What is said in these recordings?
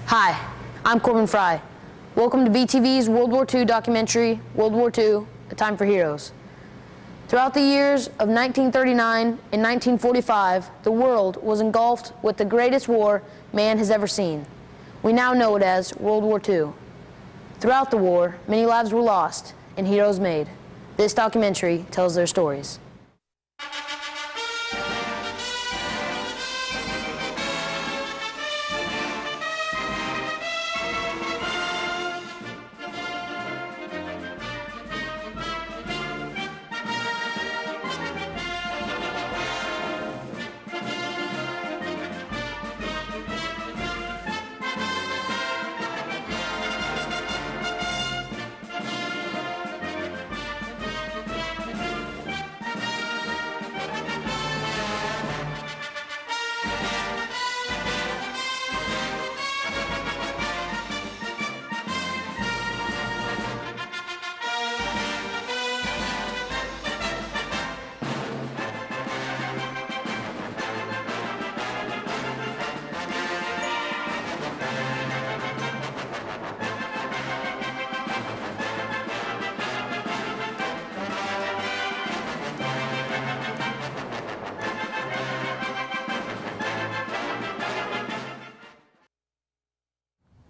Hi, I'm Corbin Fry. Welcome to BTV's World War II documentary, World War II, A Time for Heroes. Throughout the years of 1939 and 1945, the world was engulfed with the greatest war man has ever seen. We now know it as World War II. Throughout the war, many lives were lost and heroes made. This documentary tells their stories.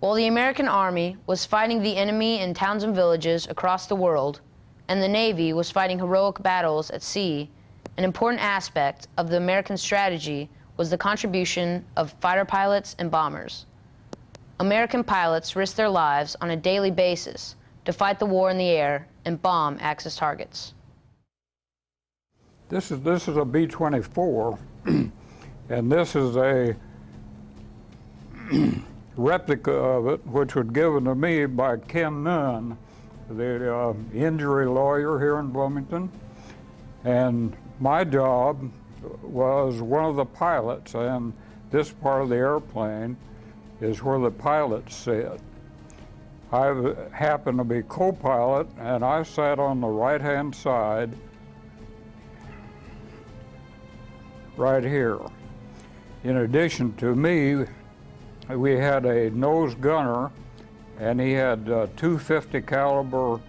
While the American Army was fighting the enemy in towns and villages across the world, and the Navy was fighting heroic battles at sea, an important aspect of the American strategy was the contribution of fighter pilots and bombers. American pilots risked their lives on a daily basis to fight the war in the air and bomb Axis targets. This is a B-24, and this is a replica of it, which was given to me by Ken Nunn, the injury lawyer here in Bloomington. And my job was one of the pilots, and this part of the airplane is where the pilots sit. I happened to be co-pilot, and I sat on the right-hand side right here. In addition to me, we had a nose gunner, and he had two .50 caliber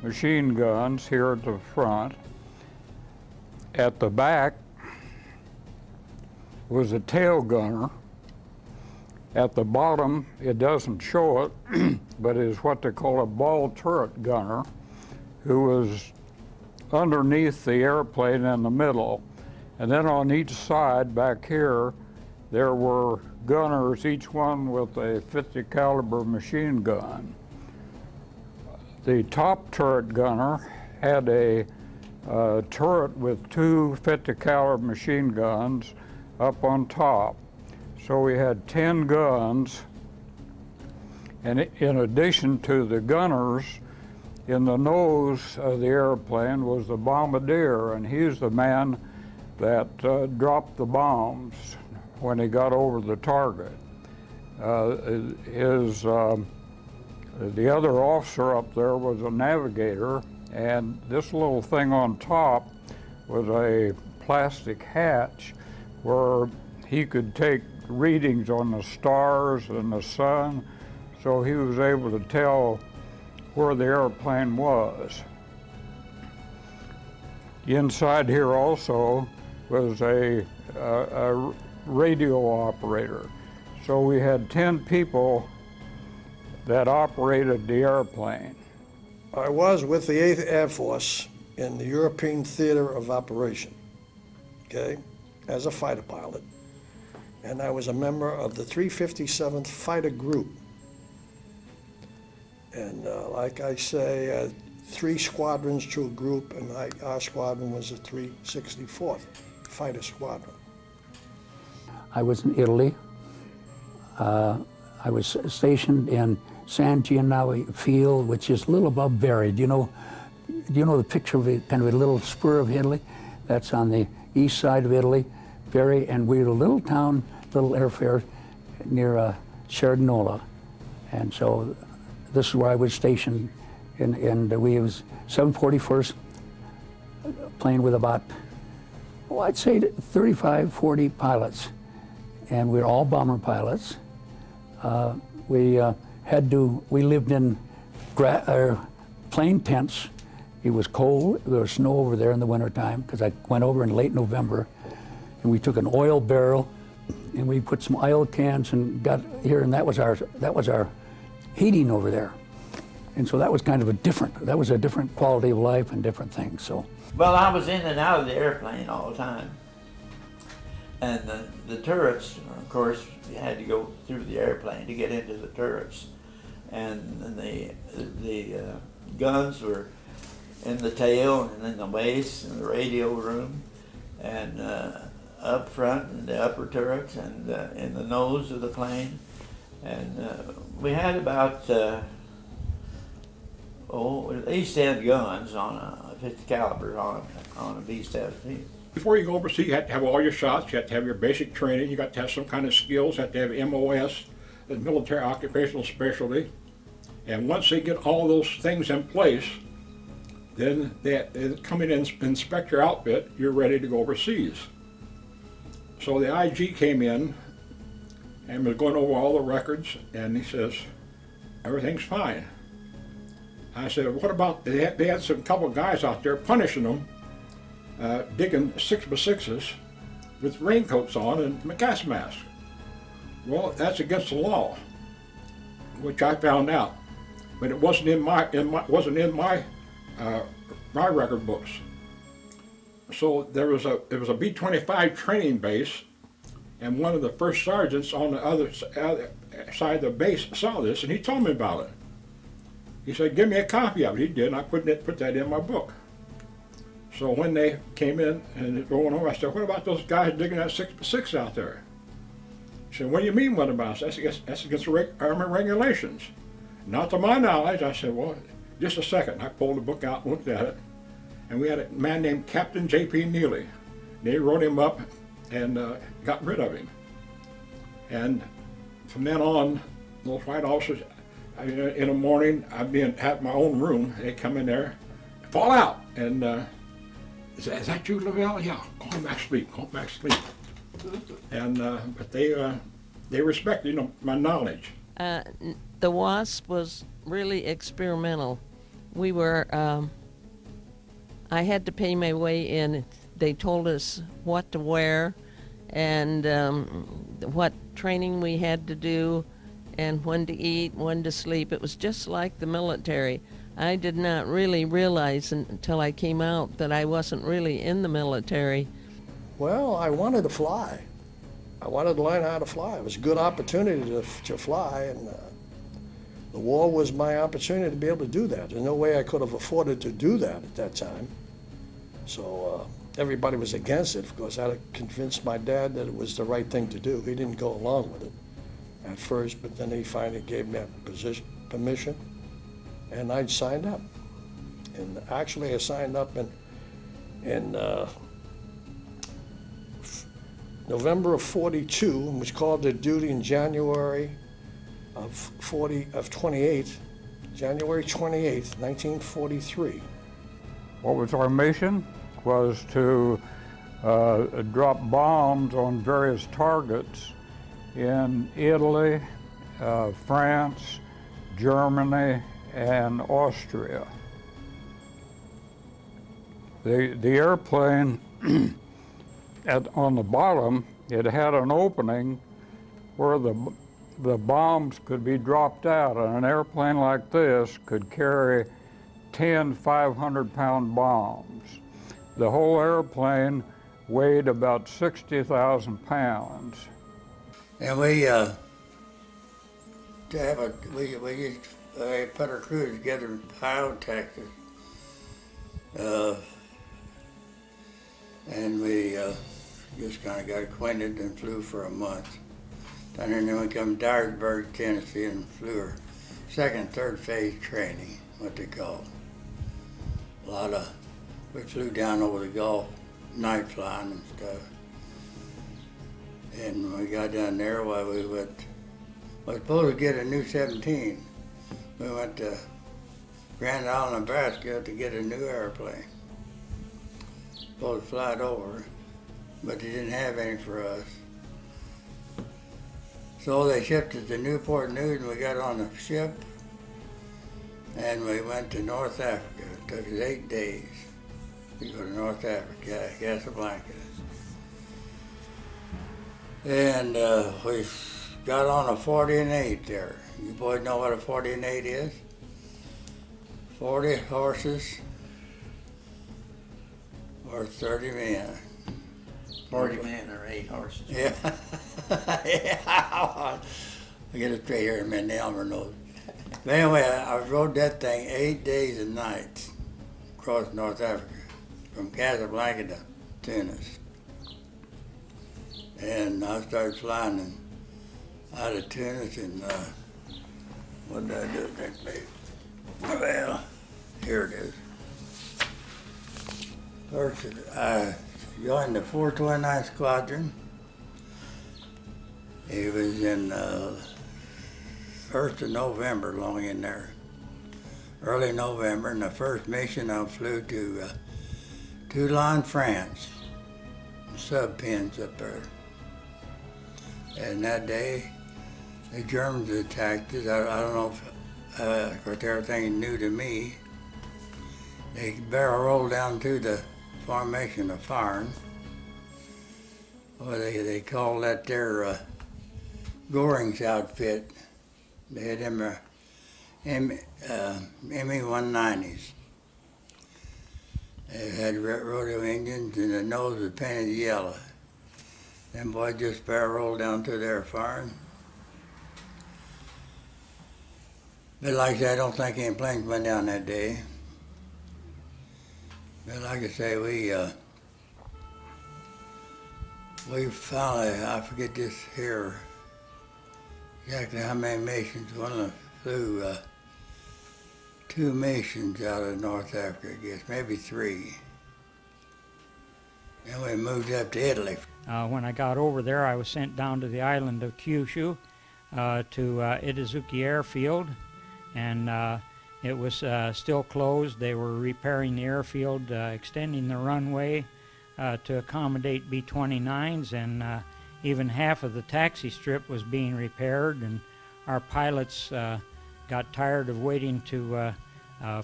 machine guns here at the front. At the back was a tail gunner. At the bottom, it doesn't show it, but is what they call a ball turret gunner, who was underneath the airplane in the middle. And then on each side back here, there were gunners, each one with a .50 caliber machine gun. The top turret gunner had a turret with two .50 caliber machine guns up on top. So we had 10 guns, and in addition to the gunners, in the nose of the airplane was the bombardier, and he's the man that dropped the bombs when he got over the target. The other officer up there was a navigator, and this little thing on top was a plastic hatch where he could take readings on the stars and the sun, so he was able to tell where the airplane was. Inside here also was a radio operator. So we had 10 people that operated the airplane. I was with the 8th Air Force in the European Theater of Operation, okay, as a fighter pilot. And I was a member of the 357th Fighter Group. And like I say, 3 squadrons to a group, and our squadron was the 364th Fighter Squadron. I was in Italy. I was stationed in San Giovanni Field, which is a little above Bari. Do you know the picture of kind of a little spur of Italy? That's on the east side of Italy, Bari, and we were a little town, little airfield near Cerignola. And so this is where I was stationed, and we was 741st, plane with about, well, I'd say 35, 40 pilots. And we were all bomber pilots. we lived in plain tents. It was cold, there was snow over there in the wintertime, because I went over in late November, and we took an oil barrel, and we put some oil cans and got here, and that was our heating over there. And so that was kind of a different quality of life and different things, so. Well, I was in and out of the airplane all the time. And the turrets, of course, you had to go through the airplane to get into the turrets. And the guns were in the tail and in the base and the radio room, and up front in the upper turrets and in the nose of the plane. And we had about at least 10 guns on a 50 caliber on a B-17. Before you go overseas, you have to have all your shots, you have to have your basic training, you got to have some kind of skills, you have to have MOS, the military occupational specialty. And once they get all those things in place, then they come in and inspect your outfit, you're ready to go overseas. So the IG came in and was going over all the records, and he says, everything's fine. I said, what about, they had some couple guys out there punishing them, digging 6x6s with raincoats on and gas masks. Well, that's against the law, which I found out, but it wasn't in my record books. So it was a B-25 training base, and one of the first sergeants on the other side of the base saw this, and he told me about it. He said, give me a copy of it. He did, and I put that in my book. So when they came in and going over, I said, what about those guys digging that 6x6 out there? He said, what do you mean, what about it? That's against the Army regulations. Not to my knowledge. I said, well, just a second. I pulled the book out and looked at it, and we had a man named Captain J.P. Neely. They wrote him up and got rid of him. And from then on, those white officers, in the morning, I'd be at my own room. They come in there, fall out, and is that you, Lavelle? Yeah, go back to sleep. Go back to sleep. And but they respected, my knowledge. The WASP was really experimental. We were. I had to pay my way in. They told us what to wear, and what training we had to do, and when to eat, when to sleep. It was just like the military. I did not really realize until I came out that I wasn't really in the military. Well, I wanted to fly. I wanted to learn how to fly. It was a good opportunity to fly, and the war was my opportunity to be able to do that. There's no way I could have afforded to do that at that time. So everybody was against it. Of course, I had convinced my dad that it was the right thing to do. He didn't go along with it at first, but then he finally gave me permission, and I signed up. And actually, I signed up in November of '42, and was called to duty in January of 28, January 28th, 1943. What was our mission? Was to drop bombs on various targets in Italy, France, Germany, and Austria. The airplane, on the bottom, it had an opening where the bombs could be dropped out, and an airplane like this could carry 10 500-pound bombs. The whole airplane weighed about 60,000 pounds. And we put our crew together in Powell, Texas. And we just kind of got acquainted and flew for a month. And then we come to Dyersburg, Tennessee, and flew our second, third phase training, what they call. We flew down over the Gulf, night flying and stuff. And when we got down there, we were supposed to get a new 17. We went to Grand Island, Nebraska to get a new airplane. Supposed to fly it over, but they didn't have any for us. So they shipped us to Newport News, and we got on a ship, and we went to North Africa. It took us 8 days to go to North Africa, Casablanca. And we got on a 40 and 8 there. You boys know what a 40 and 8 is? 40 horses or 30 men. 40 men or 8 horses. Yeah. Yeah. I'll get it straight here in a minute, Elmer knows. But anyway, I rode that thing 8 days and nights across North Africa, from Casablanca to Tunis. And I started flying out of Tunis, and what did I do next day? Well, here it is. First, I joined the 429th Squadron. It was in 1st of November, long in there. Early November, and the first mission I flew to Toulon, France. Sub-pins up there. And that day, the Germans attacked us. I don't know if, of course, everything new to me. They barrel rolled down to the formation of firing. Well, they called that their Goring's outfit. They had them ME-190s. They had rodeo engines, and the nose was painted yellow. Them boys just barrel rolled down to their firing. But like I said, I don't think any planes went down that day. But like I say, we finally, I forget this here, exactly how many missions. One of them flew 2 missions out of North Africa, I guess, maybe 3. Then we moved up to Italy. When I got over there, I was sent down to the island of Kyushu to Itazuki Airfield, and it was still closed. They were repairing the airfield, extending the runway to accommodate B-29s, and even half of the taxi strip was being repaired, and our pilots got tired of waiting to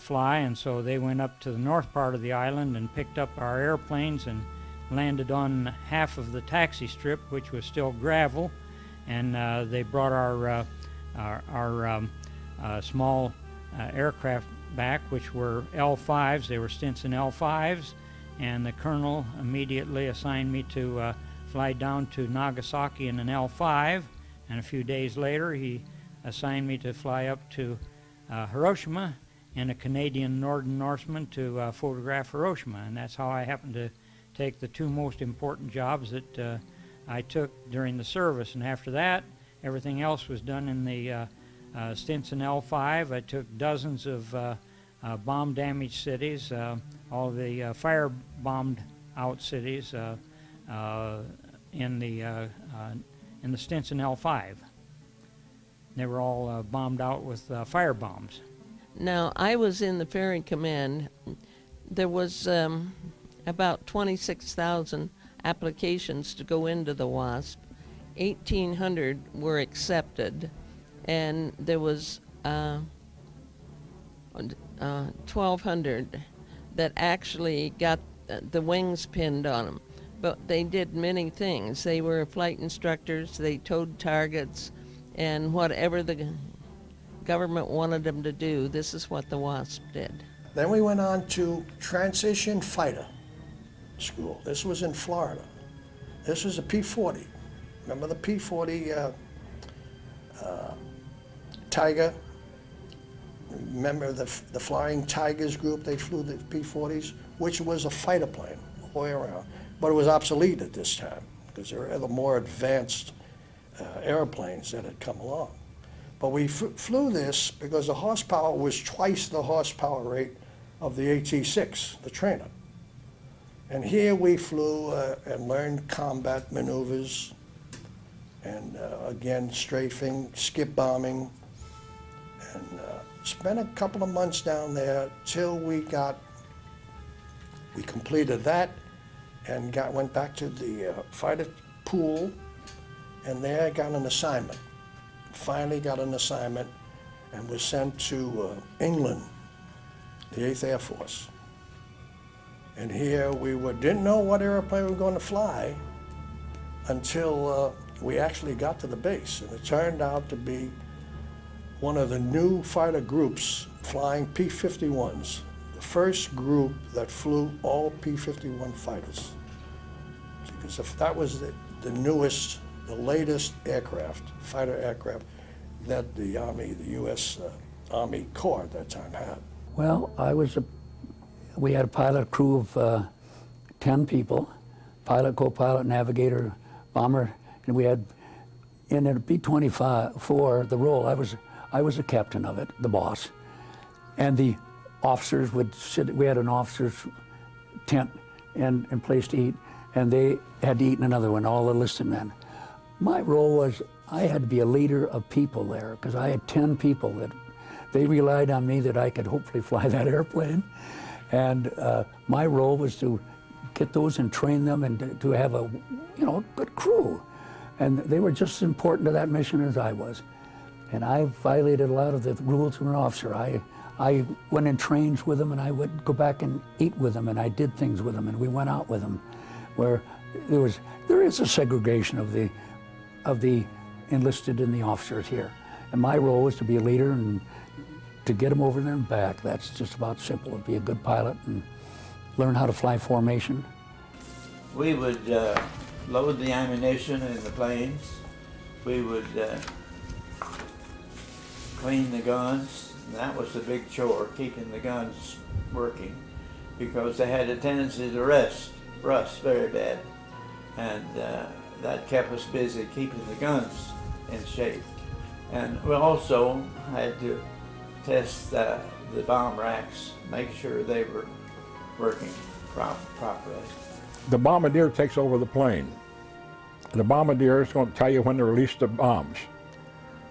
fly, and so they went up to the north part of the island and picked up our airplanes and landed on half of the taxi strip, which was still gravel, and they brought our small aircraft back, which were L5s. They were Stinson L5s, and the colonel immediately assigned me to fly down to Nagasaki in an L5, and a few days later he assigned me to fly up to Hiroshima in a Canadian Northern Norseman to photograph Hiroshima, and that's how I happened to take the 2 most important jobs that I took during the service. And after that, everything else was done in the Stinson L5. I took dozens of bomb-damaged cities, all of the fire-bombed out cities in the Stinson L5. They were all bombed out with fire bombs. Now, I was in the Ferry Command. There was about 26,000 applications to go into the WASP. 1,800 were accepted, and there was 1,200 that actually got the wings pinned on them. But they did many things. They were flight instructors, they towed targets, and whatever the government wanted them to do, this is what the WASP did. Then we went on to transition fighter school. This was in Florida. This was a P-40. Remember the P-40 Tiger? Remember the Flying Tigers group? They flew the P-40s, which was a fighter plane all the way around. But it was obsolete at this time because there were other more advanced airplanes that had come along. But we flew this because the horsepower was twice the horsepower rate of the AT-6, the trainer. And here we flew and learned combat maneuvers and again strafing, skip bombing, and spent a couple of months down there till we completed that and went back to the fighter pool, and there I got an assignment finally got an assignment and was sent to England, the 8th Air Force. And here we didn't know what airplane we were going to fly until we actually got to the base. And it turned out to be one of the new fighter groups flying P-51s, the first group that flew all P-51 fighters. Because if that was the newest, the latest aircraft, fighter aircraft, that the Army, the U.S. Army Corps at that time had. Well, we had a pilot crew of 10 people, pilot, co-pilot, navigator, bomber, and we had, in a B-24, the role, I was the captain of it, the boss, and the officers would sit, we had an officer's tent and place to eat, and they had to eat in another one, all the enlisted men. My role was, I had to be a leader of people there, because I had 10 people that they relied on me that I could hopefully fly that airplane. And my role was to get those and train them and to have a, good crew. And they were just as important to that mission as I was. And I violated a lot of the rules of an officer. I went in trains with them, and I would go back and eat with them, and I did things with them, and we went out with them, where there is a segregation of the enlisted and the officers here. And my role was to be a leader and to get them over there and back. That's just about simple. Be a good pilot and learn how to fly formation. We would load the ammunition in the planes. We would clean the guns. And that was the big chore, keeping the guns working, because they had a tendency to rust very bad. And that kept us busy keeping the guns in shape. And we also had to test the bomb racks, make sure they were working properly. The bombardier takes over the plane. The bombardier is going to tell you when to release the bombs.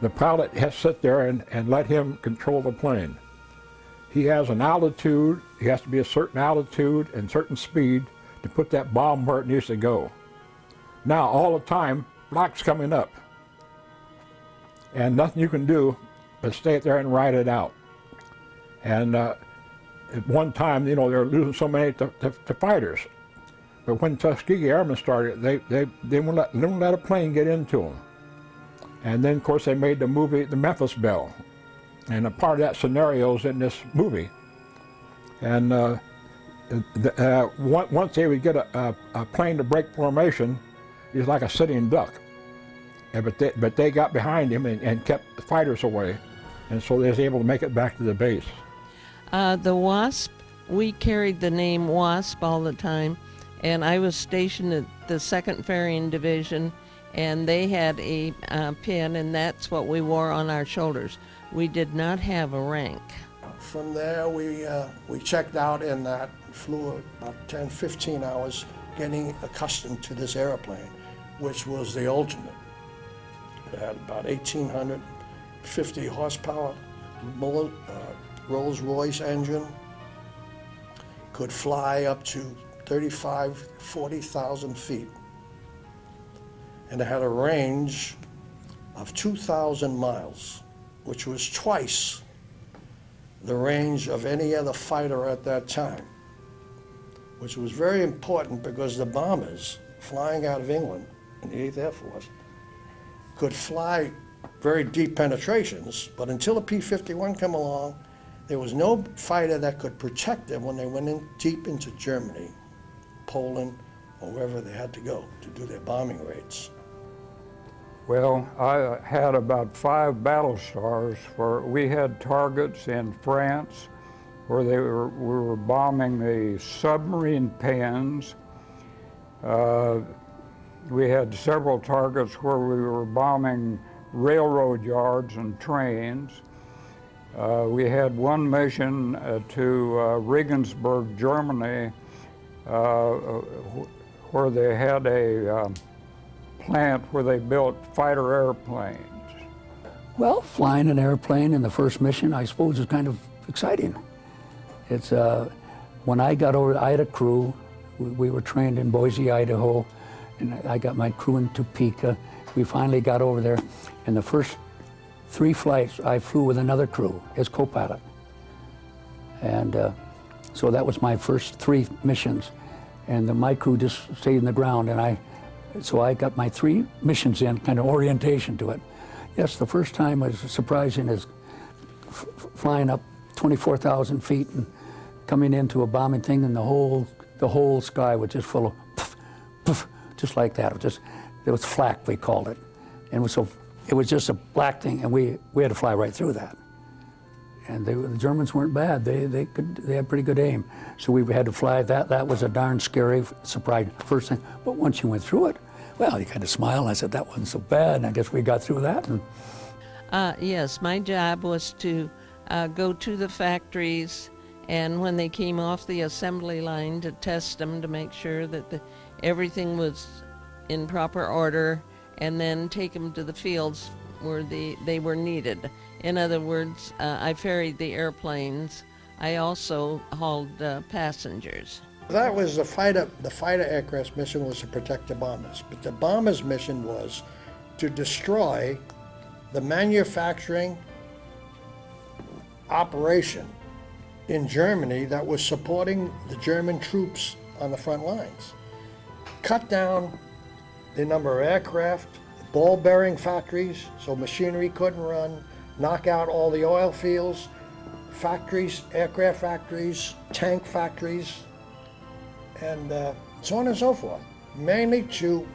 The pilot has to sit there and let him control the plane. He has an altitude, he has to be a certain altitude and certain speed to put that bomb where it needs to go. Now, all the time, black's coming up. And nothing you can do but stay there and ride it out. And at one time, they were losing so many to fighters. But when Tuskegee Airmen started, they wouldn't let a plane get into them. And then, of course, they made the movie The Memphis Belle. And a part of that scenario is in this movie. And once they would get a plane to break formation, he was like a sitting duck. But they got behind him and kept the fighters away. And so they was able to make it back to the base. The WASP, we carried the name WASP all the time. And I was stationed at the 2nd Ferrying Division, and they had a pin, and that's what we wore on our shoulders. We did not have a rank. From there, we checked out, and that flew about 10, 15 hours, getting accustomed to this airplane, which was the ultimate. It had about 1,850 horsepower, Rolls-Royce engine, could fly up to 40,000 feet. And it had a range of 2,000 miles, which was twice the range of any other fighter at that time, which was very important because the bombers flying out of England in the 8th Air Force could fly very deep penetrations, but until the P-51 came along, there was no fighter that could protect them when they went in deep into Germany, Poland, or wherever they had to go to do their bombing raids. Well, I had about 5 battle stars where we had targets in France where we were bombing the submarine pens. We had several targets where we were bombing railroad yards and trains. We had one mission to Regensburg, Germany, where they had a plant where they built fighter airplanes. Well, flying an airplane in the first mission, I suppose, is kind of exciting. It's when I got over, I had a crew. We were trained in Boise, Idaho, and I got my crew in Topeka. We finally got over there, and the first 3 flights I flew with another crew as co-pilot. And so that was my first 3 missions. And my crew just stayed in the ground, and so I got my 3 missions in, kind of orientation to it. Yes, the first time was surprising, is flying up 24,000 feet and coming into a bombing thing, and the whole sky was just full of puff, puff, just like that. It was flak, we called it. And it was just a black thing, and we had to fly right through that. And the Germans weren't bad. They had pretty good aim. So we had to fly that. That was a darn scary surprise first thing. But once you went through it, well, you kind of smiled. I said, that wasn't so bad. And I guess we got through that. And yes, my job was to go to the factories, and when they came off the assembly line, to test them to make sure that everything was in proper order, and then take them to the fields where they were needed. In other words, I ferried the airplanes. I also hauled passengers. That was the fighter aircraft mission was to protect the bombers. But the bombers' mission was to destroy the manufacturing operation in Germany that was supporting the German troops on the front lines. Cut down the number of aircraft, ball bearing factories, so machinery couldn't run, knock out all the oil fields, factories, aircraft factories, tank factories, and so on and so forth. Mainly to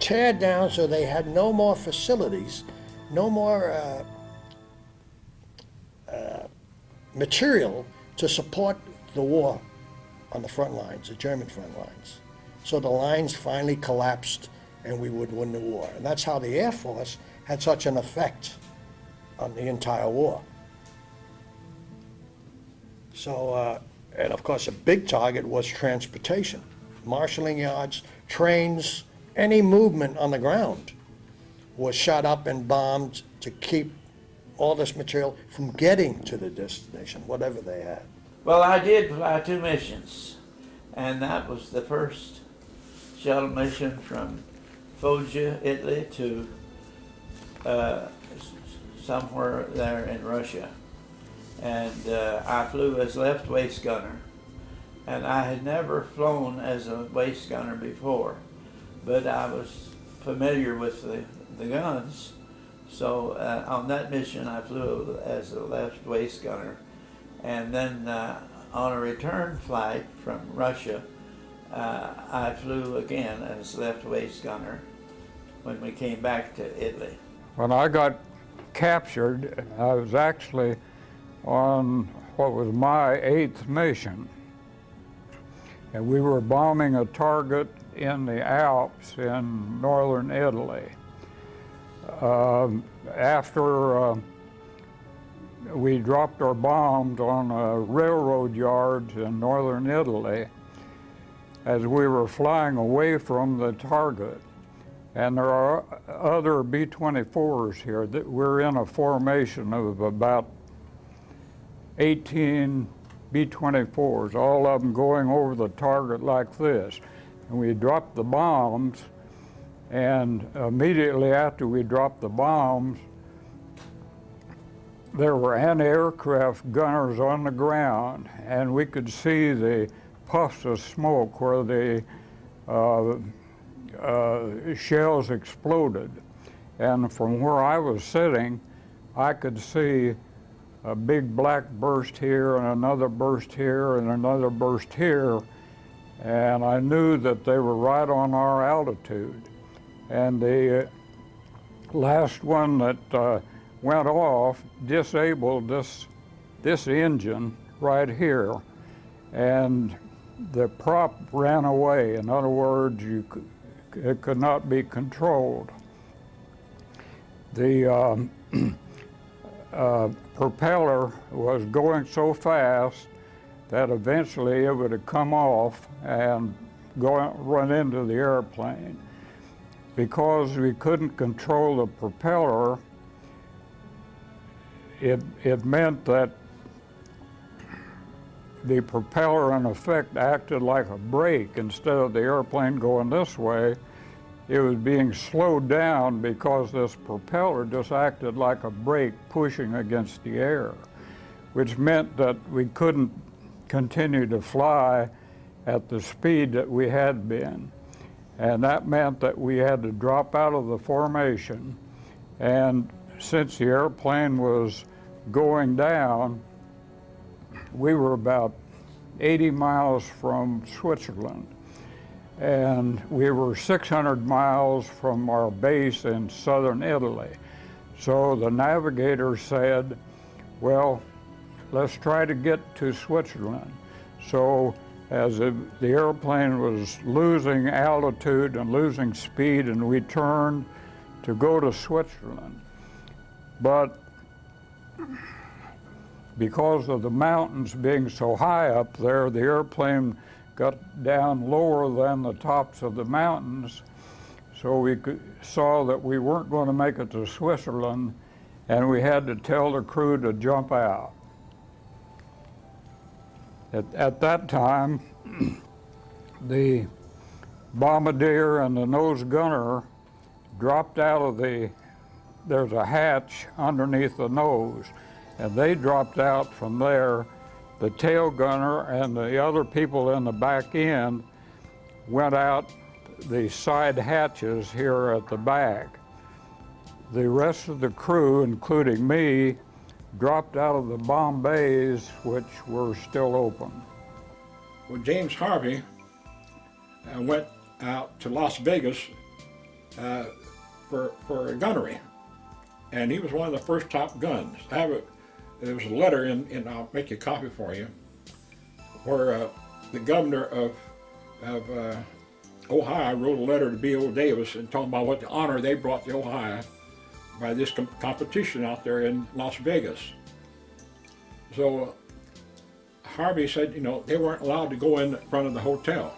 tear down so they had no more facilities, no more material to support the war on the front lines, the German front lines. So the lines finally collapsed and we would win the war. And that's how the Air Force had such an effect on the entire war. So, and of course a big target was transportation, marshalling yards, trains, any movement on the ground was shot up and bombed to keep all this material from getting to the destination, whatever they had. Well, I did fly 2 missions, and that was the first shuttle mission from Foggia, Italy to somewhere there in Russia. And I flew as left waist gunner, and I had never flown as a waist gunner before, but I was familiar with the guns. So on that mission I flew as a left waist gunner, and then on a return flight from Russia I flew again as left waist gunner when we came back to Italy. When I got captured, I was actually on what was my 8th mission, and we were bombing a target in the Alps in northern Italy. After we dropped our bombs on railroad yards in northern Italy, as we were flying away from the target, and there are other B-24s here, that we're in a formation of about 18 B-24s, all of them going over the target like this. And we dropped the bombs, and immediately after we dropped the bombs, there were anti-aircraft gunners on the ground, and we could see the puffs of smoke where the shells exploded. And from where I was sitting, I could see a big black burst here and another burst here and another burst here, and I knew that they were right on our altitude. And the last one that went off disabled this engine right here, and the prop ran away. In other words, it could not be controlled. The propeller was going so fast that eventually it would have come off and run into the airplane. Because we couldn't control the propeller, it meant that the propeller in effect acted like a brake. Instead of the airplane going this way, it was being slowed down because this propeller just acted like a brake pushing against the air, which meant that we couldn't continue to fly at the speed that we had been. And that meant that we had to drop out of the formation. And since the airplane was going down, we were about 80 miles from Switzerland. And we were 600 miles from our base in southern Italy. So the navigator said, well, let's try to get to Switzerland. So as the airplane was losing altitude and losing speed, and we turned to go to Switzerland. But because of the mountains being so high up there, the airplane got down lower than the tops of the mountains, so we saw that we weren't going to make it to Switzerland, and we had to tell the crew to jump out. At that time, the bombardier and the nose gunner dropped out of there's a hatch underneath the nose, and they dropped out from there. The tail gunner and the other people in the back end went out the side hatches here at the back. The rest of the crew, including me, dropped out of the bomb bays, which were still open. Well, James Harvey went out to Las Vegas for gunnery, and he was one of the first top guns. There was a letter and I'll make you a copy for you, where the governor of Ohio wrote a letter to B.O. Davis and talking about what the honor they brought to Ohio by this competition out there in Las Vegas. So Harvey said, you know, they weren't allowed to go in front of the hotel.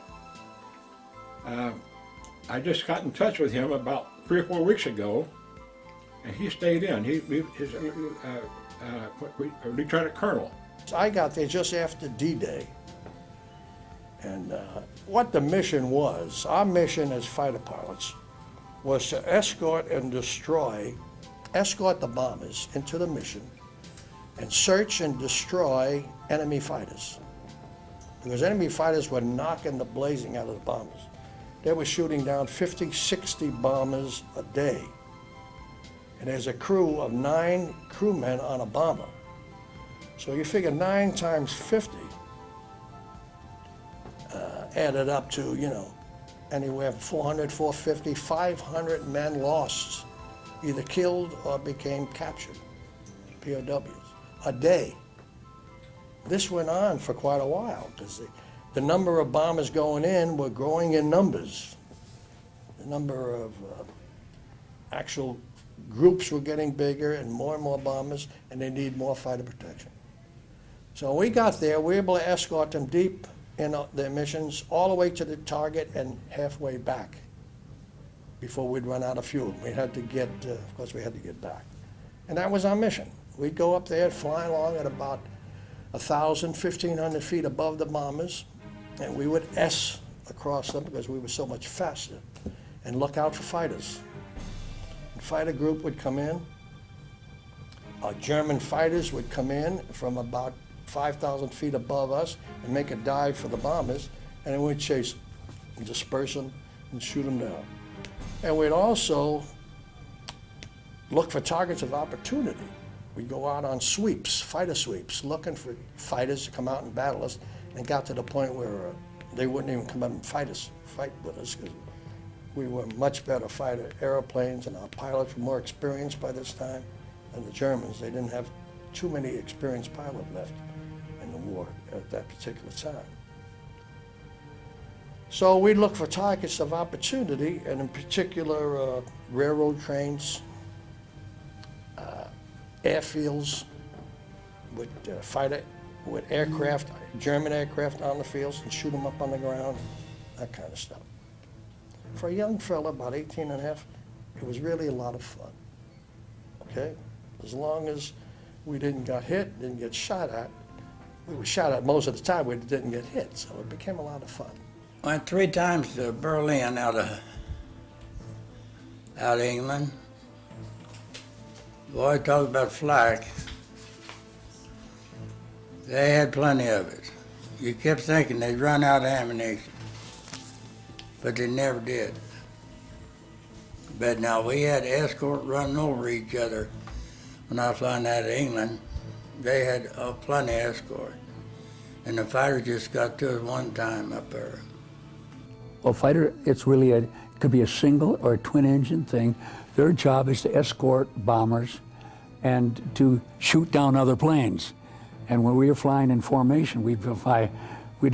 I just got in touch with him about 3 or 4 weeks ago, and he stayed in. He's Lieutenant Colonel. I got there just after D-Day, and what the mission was, our mission as fighter pilots, was to escort the bombers into the mission and search and destroy enemy fighters. Because enemy fighters were knocking the blazing out of the bombers. They were shooting down 50, 60 bombers a day. And there's a crew of 9 crewmen on a bomber. So you figure 9 times 50 added up to, you know, anywhere from 400, 450, 500 men lost, either killed or became captured, POWs, a day. This went on for quite a while because the number of bombers going in were growing in numbers. The number of actual groups were getting bigger and more bombers, and they need more fighter protection. So we got there, we were able to escort them deep in their missions all the way to the target and halfway back before we'd run out of fuel. We had to get, of course we had to get back. And that was our mission. We'd go up there, fly along at about 1,000, 1,500 feet above the bombers, and we would S across them because we were so much faster, and look out for fighters. The fighter group would come in. Our German fighters would come in from about 5,000 feet above us and make a dive for the bombers, and then we'd chase them and disperse them and shoot them down. And we'd also look for targets of opportunity. We'd go out on sweeps, fighter sweeps, looking for fighters to come out and battle us, and got to the point where they wouldn't even come up and fight with us because we were much better fighter airplanes, and our pilots were more experienced by this time than the Germans. They didn't have too many experienced pilots left in the war at that particular time. So we look for targets of opportunity, and in particular railroad trains, airfields with aircraft, German aircraft on the fields, and shoot them up on the ground, that kind of stuff. For a young fella, about 18 and a half, it was really a lot of fun, okay? As long as we didn't get hit, didn't get shot at. We were shot at most of the time, we didn't get hit, so it became a lot of fun. Went 3 times to Berlin out of out of England. Boy, talk about flak. They had plenty of it. You kept thinking they'd run out of ammunition, but they never did. But now we had escort running over each other. When I was flying out of England, they had plenty of escort. And the fighter just got to us one time up there. Well, fighter, it's really it could be a single or a twin engine thing. Their job is to escort bombers and to shoot down other planes. And when we were flying in formation, we'd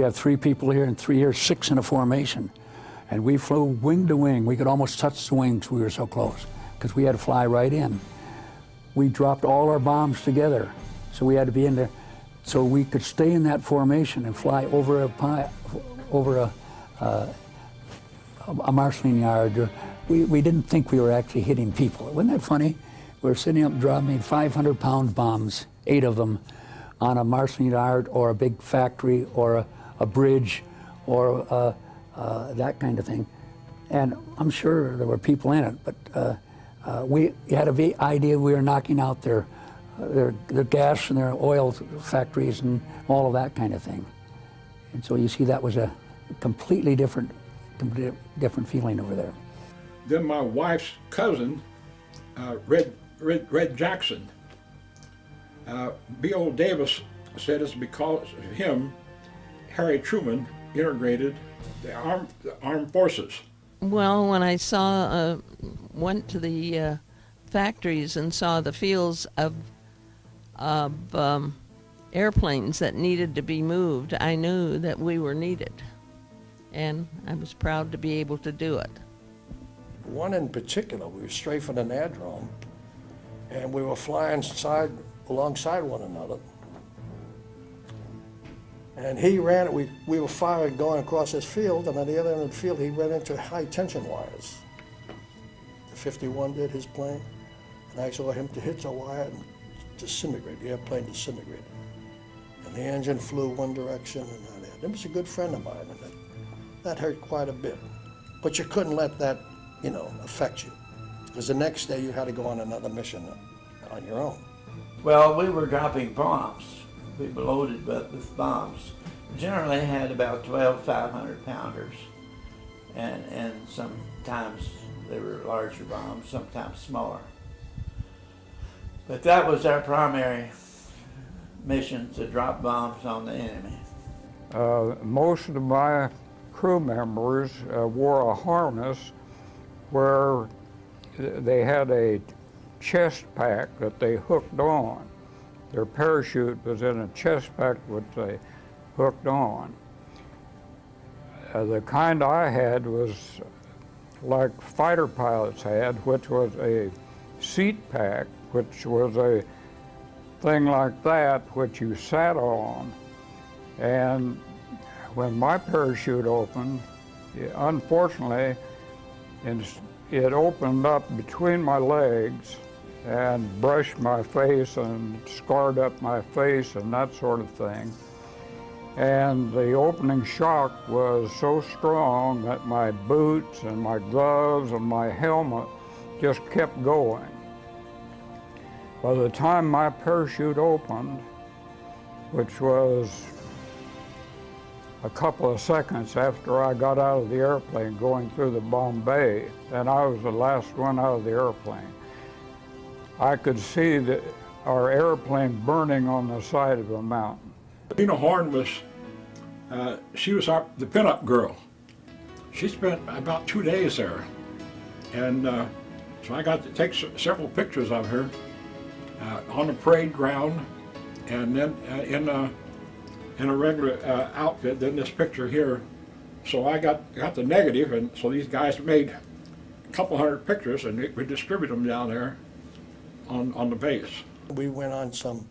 have 3 people here and 3 here, 6 in a formation. And we flew wing to wing. We could almost touch the wings, we were so close, because we had to fly right in. We dropped all our bombs together, so we had to be in there, so we could stay in that formation and fly over a marshalling yard. We didn't think we were actually hitting people. Wasn't that funny? We were sitting up dropping 500-pound bombs, 8 of them, on a marshalling yard or a big factory or a bridge or that kind of thing. And I'm sure there were people in it, but we had an idea we were knocking out their gas and their oil factories and all of that kind of thing. And so you see that was a completely different feeling over there. Then my wife's cousin, Red Jackson, B.O. Davis said it's because of him Harry Truman integrated the armed forces. Well, when I went to the factories and saw the fields of airplanes that needed to be moved, I knew that we were needed. And I was proud to be able to do it. One in particular, we were strafing an aerodrome, and we were flying alongside one another. And he ran, we were firing going across his field, and on the other end of the field, he ran into high tension wires. The 51 did, his plane, and I saw him to hit the wire and disintegrate, the airplane disintegrated. And the engine flew one direction, and that was a good friend of mine, and that hurt quite a bit. But you couldn't let that, affect you, because the next day you had to go on another mission on your own. Well, we were dropping bombs. We were loaded with bombs. We generally had about 12 500-pounders, and sometimes they were larger bombs, sometimes smaller. But that was our primary mission, to drop bombs on the enemy. Most of my crew members wore a harness where they had a chest pack that they hooked on. Their parachute was in a chest pack which they hooked on. The kind I had was like fighter pilots had, which was a seat pack, which was a thing like that, which you sat on. And when my parachute opened, unfortunately, it opened up between my legs and brushed my face and scarred up my face and that sort of thing. And the opening shock was so strong that my boots and my gloves and my helmet just kept going. By the time my parachute opened, which was a couple of seconds after I got out of the airplane going through the bomb bay, and I was the last one out of the airplane, I could see our airplane burning on the side of a mountain. Tina Horn was, she was the pinup girl. She spent about 2 days there. And so I got to take several pictures of her on the parade ground, and then in a regular outfit, then this picture here. So I got the negative, and so these guys made a couple hundred pictures, and we distribute them down there on the base. We went on some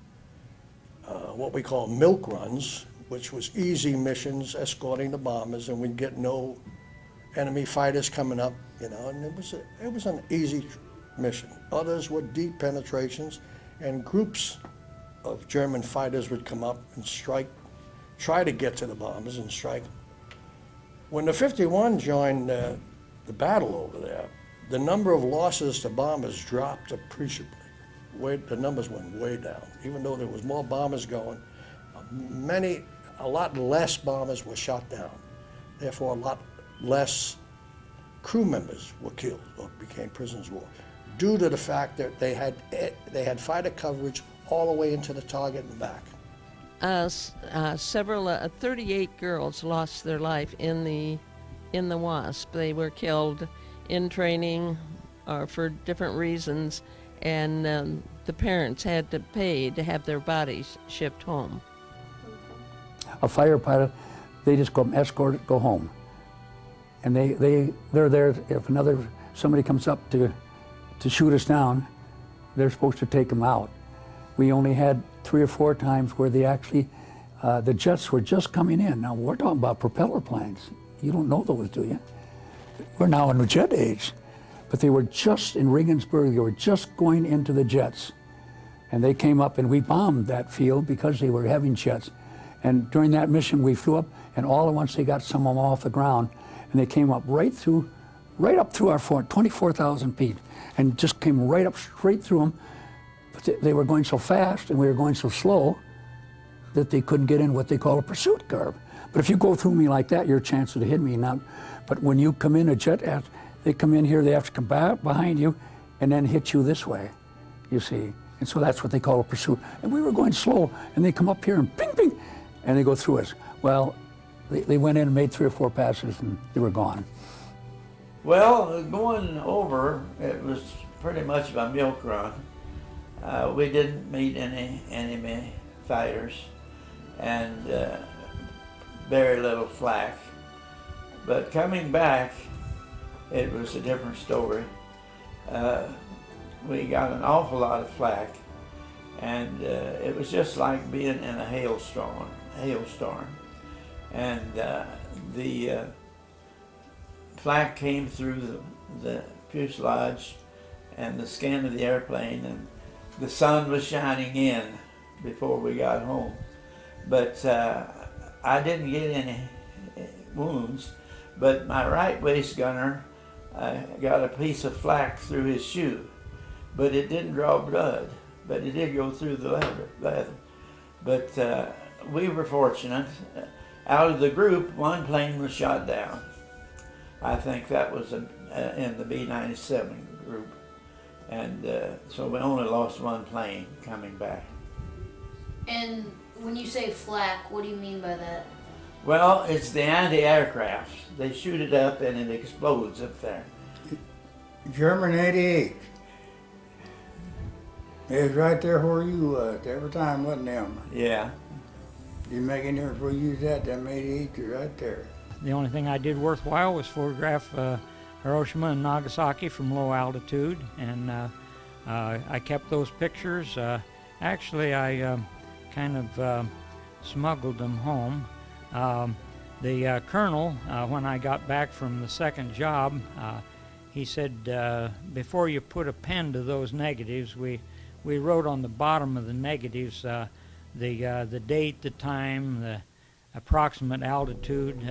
what we call milk runs, which was easy missions escorting the bombers, and we'd get no enemy fighters coming up, and it was an easy mission. Others were deep penetrations, and groups of German fighters would come up and strike, try to get to the bombers and strike. When the 51 joined the battle over there, the number of losses to bombers dropped appreciably. The numbers went way down. Even though there was more bombers going, a lot less bombers were shot down. Therefore, a lot less crew members were killed or became prisoners of war, due to the fact that they had fighter coverage all the way into the target and back. 38 girls lost their life in the WASP. They were killed in training for different reasons, and the parents had to pay to have their bodies shipped home. A fighter pilot, they just go escort it, go home. And they're there if somebody comes up to shoot us down, they're supposed to take them out. We only had 3 or 4 times where they actually, the jets were just coming in. Now we're talking about propeller planes. You don't know those, do you? We're now in the jet age. But they were just in Regensburg, they were just going into the jets. And they came up and we bombed that field because they were having jets. And during that mission we flew up, and all at once they got some of them off the ground, and they came up right up through our fort, 24,000 feet, and just came right up straight through them. But they were going so fast and we were going so slow that they couldn't get in what they call a pursuit curve. But if you go through me like that, your chance of hitting me now. But when you come in a jet, they come in here, they have to come back behind you and then hit you this way, you see. And so that's what they call a pursuit. And we were going slow, and they come up here and ping, ping, and they go through us. Well, they went in and made 3 or 4 passes and they were gone. Well, going over, it was pretty much of a milk run. We didn't meet any enemy fighters, and very little flak. But coming back, it was a different story. We got an awful lot of flak, and it was just like being in a hailstorm. And the flak came through the fuselage and the skin of the airplane, and the sun was shining in before we got home. But I didn't get any wounds, but my right waist gunner got a piece of flak through his shoe, but it didn't draw blood, but it did go through the leather. But we were fortunate. Out of the group, 1 plane was shot down. I think that was in the B-97 group. And so we only lost 1 plane coming back. And when you say flak, what do you mean by that? Well, it's the anti-aircraft. They shoot it up and it explodes up there. German 88. It was right there where you was every time, wasn't them? Yeah. You make any difference where you was at, them 88 is right there. The only thing I did worthwhile was photograph Hiroshima and Nagasaki from low altitude, and I kept those pictures. Actually, I kind of smuggled them home. The colonel, when I got back from the second job, he said, before you put a pen to those negatives, we wrote on the bottom of the negatives the date, the time, the approximate altitude,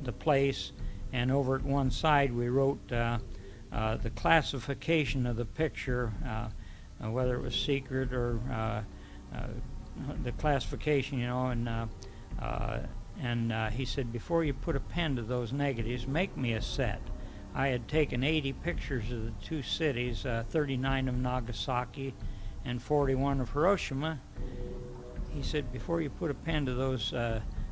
the place, and over at one side we wrote the classification of the picture, whether it was secret or the classification, you know, and he said, before you put a pen to those negatives, make me a set. I had taken 80 pictures of the 2 cities, 39 of Nagasaki and 41 of Hiroshima. He said, before you put a pen to those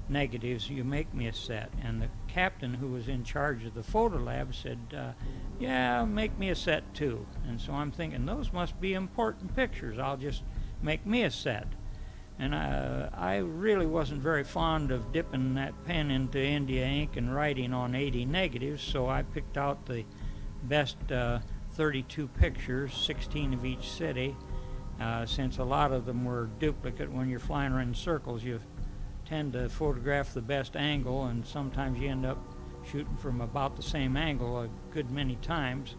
negatives, you make me a set. And the captain who was in charge of the photo lab said, yeah, make me a set too. And so I'm thinking, those must be important pictures. I'll just make me a set. And I really wasn't very fond of dipping that pen into India ink and writing on 80 negatives, so I picked out the best 32 pictures, 16 of each city. Since a lot of them were duplicate, when you're flying around in circles, you tend to photograph the best angle, and sometimes you end up shooting from about the same angle a good many times.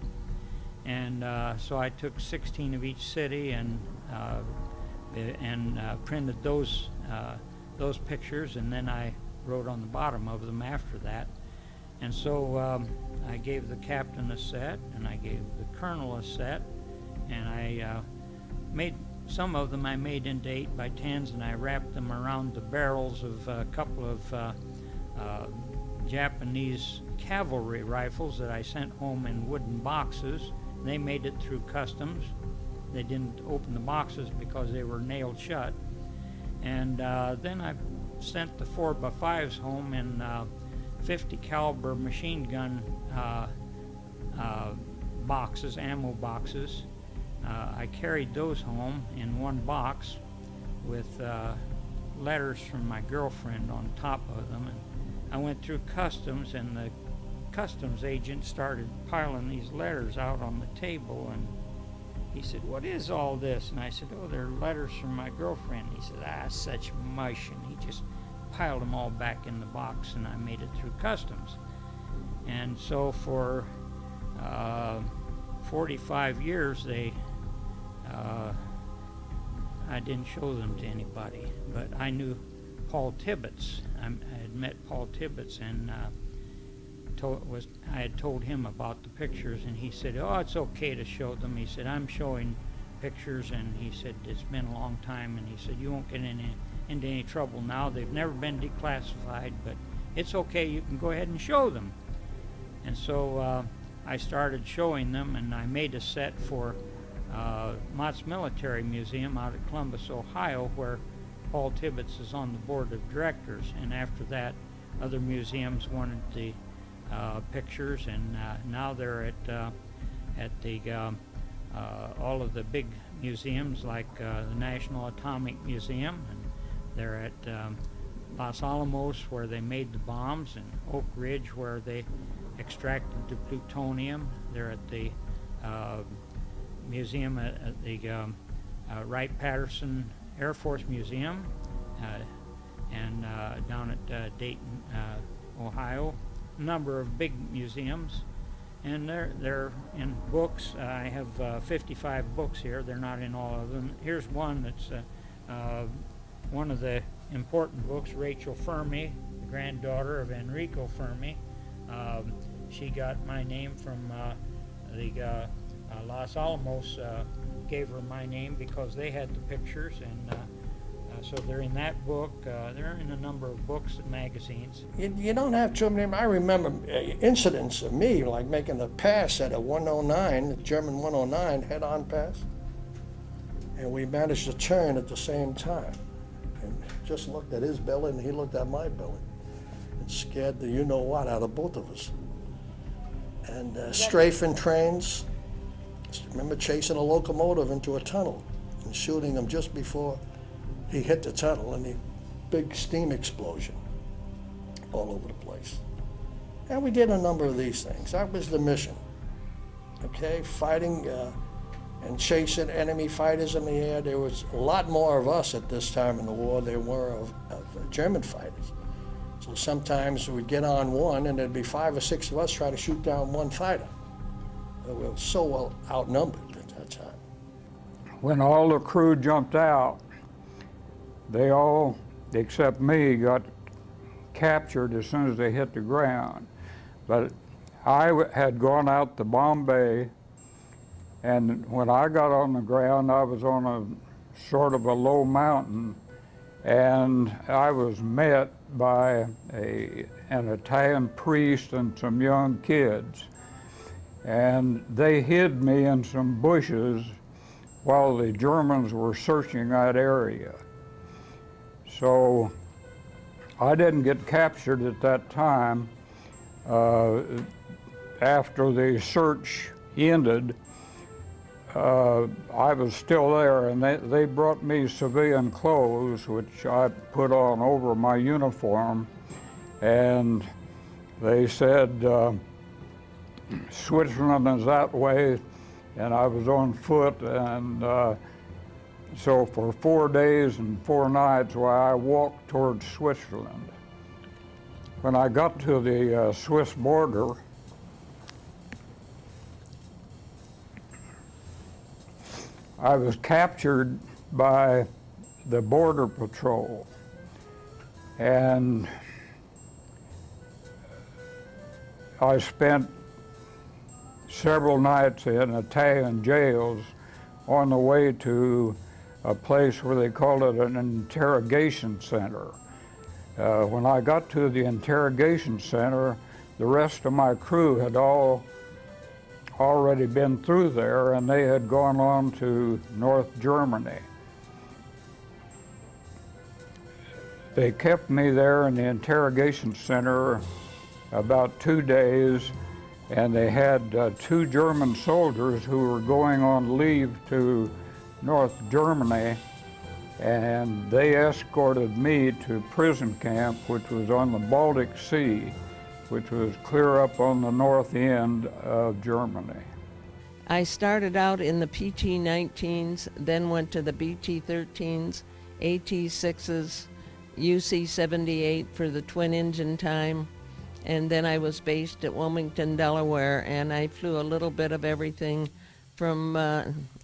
And so I took 16 of each city and printed those pictures, and then I wrote on the bottom of them after that. And so I gave the captain a set, and I gave the colonel a set, and I made some of them I made into 8x10s, and I wrapped them around the barrels of a couple of Japanese cavalry rifles that I sent home in wooden boxes. They made it through customs. They didn't open the boxes because they were nailed shut. And then I sent the 4x5s home in 50 caliber machine gun boxes, ammo boxes. I carried those home in one box with letters from my girlfriend on top of them. And I went through customs, and the customs agent started piling these letters out on the table, and he said, "What is all this?" And I said, "Oh, they're letters from my girlfriend." He said, "Ah, such mush," and he just piled them all back in the box, and I made it through customs. And so for 45 years, I didn't show them to anybody, but I knew Paul Tibbets. I had met Paul Tibbets, and I had told him about the pictures, and he said, "Oh, it's okay to show them." He said, "I'm showing pictures," and he said, "It's been a long time," and he said, "You won't get into any trouble now. They've never been declassified, but it's okay. You can go ahead and show them." And so I started showing them, and I made a set for Mott's Military Museum out at Columbus, Ohio, where Paul Tibbets is on the board of directors. And after that, other museums wanted the pictures, and now they're at the all of the big museums, like the National Atomic Museum, and they're at Los Alamos, where they made the bombs, and Oak Ridge, where they extracted the plutonium. They're at the museum at the Wright-Patterson Air Force Museum, and down at Dayton, Ohio. A number of big museums, and they're in books. I have 55 books here. They're not in all of them. Here's one that's one of the important books. Rachel Fermi, the granddaughter of Enrico Fermi. She got my name from the Los Alamos gave her my name because they had the pictures, and so they're in that book. They're in a number of books and magazines. You don't have too many. I remember incidents of me, like making a pass at a 109, the German 109 head-on pass, and we managed to turn at the same time. And just looked at his belly, and he looked at my belly. It scared the you-know-what out of both of us. And strafing trains. I remember chasing a locomotive into a tunnel and shooting him just before he hit the tunnel, and the big steam explosion all over the place. And we did a number of these things. That was the mission. Okay, fighting and chasing enemy fighters in the air. There was a lot more of us at this time in the war than there were of German fighters. So sometimes we'd get on one, and there'd be 5 or 6 of us try to shoot down one fighter. We were so well outnumbered at that time. When all the crew jumped out, they all, except me, got captured as soon as they hit the ground. But I had gone out to Bombay, and when I got on the ground, I was on a sort of a low mountain, and I was met by an Italian priest and some young kids. And they hid me in some bushes while the Germans were searching that area. So I didn't get captured at that time. After the search ended, I was still there, and they brought me civilian clothes, which I put on over my uniform, and they said, Switzerland is that way, and I was on foot, and so for 4 days and 4 nights, I walked towards Switzerland. When I got to the Swiss border, I was captured by the Border Patrol, and I spent several nights in Italian jails on the way to a place where they called it an interrogation center. When I got to the interrogation center, the rest of my crew had already been through there, and they had gone on to North Germany. They kept me there in the interrogation center about 2 days, and they had 2 German soldiers who were going on leave to North Germany, and they escorted me to prison camp, which was on the Baltic Sea, which was clear up on the north end of Germany. I started out in the PT-19s, then went to the BT-13s, AT-6s, UC-78 for the twin-engine time, and then I was based at Wilmington, Delaware, and I flew a little bit of everything from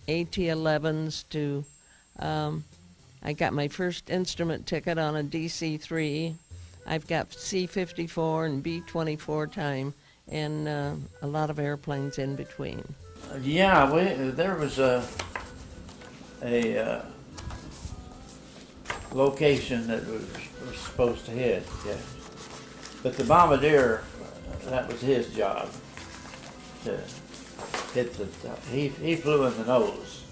AT-11s to, I got my first instrument ticket on a DC-3. I've got C-54 and B-24 time, and a lot of airplanes in between. Yeah, there was a location that was supposed to hit, yeah. But the bombardier, that was his job to hit the. He flew in the nose,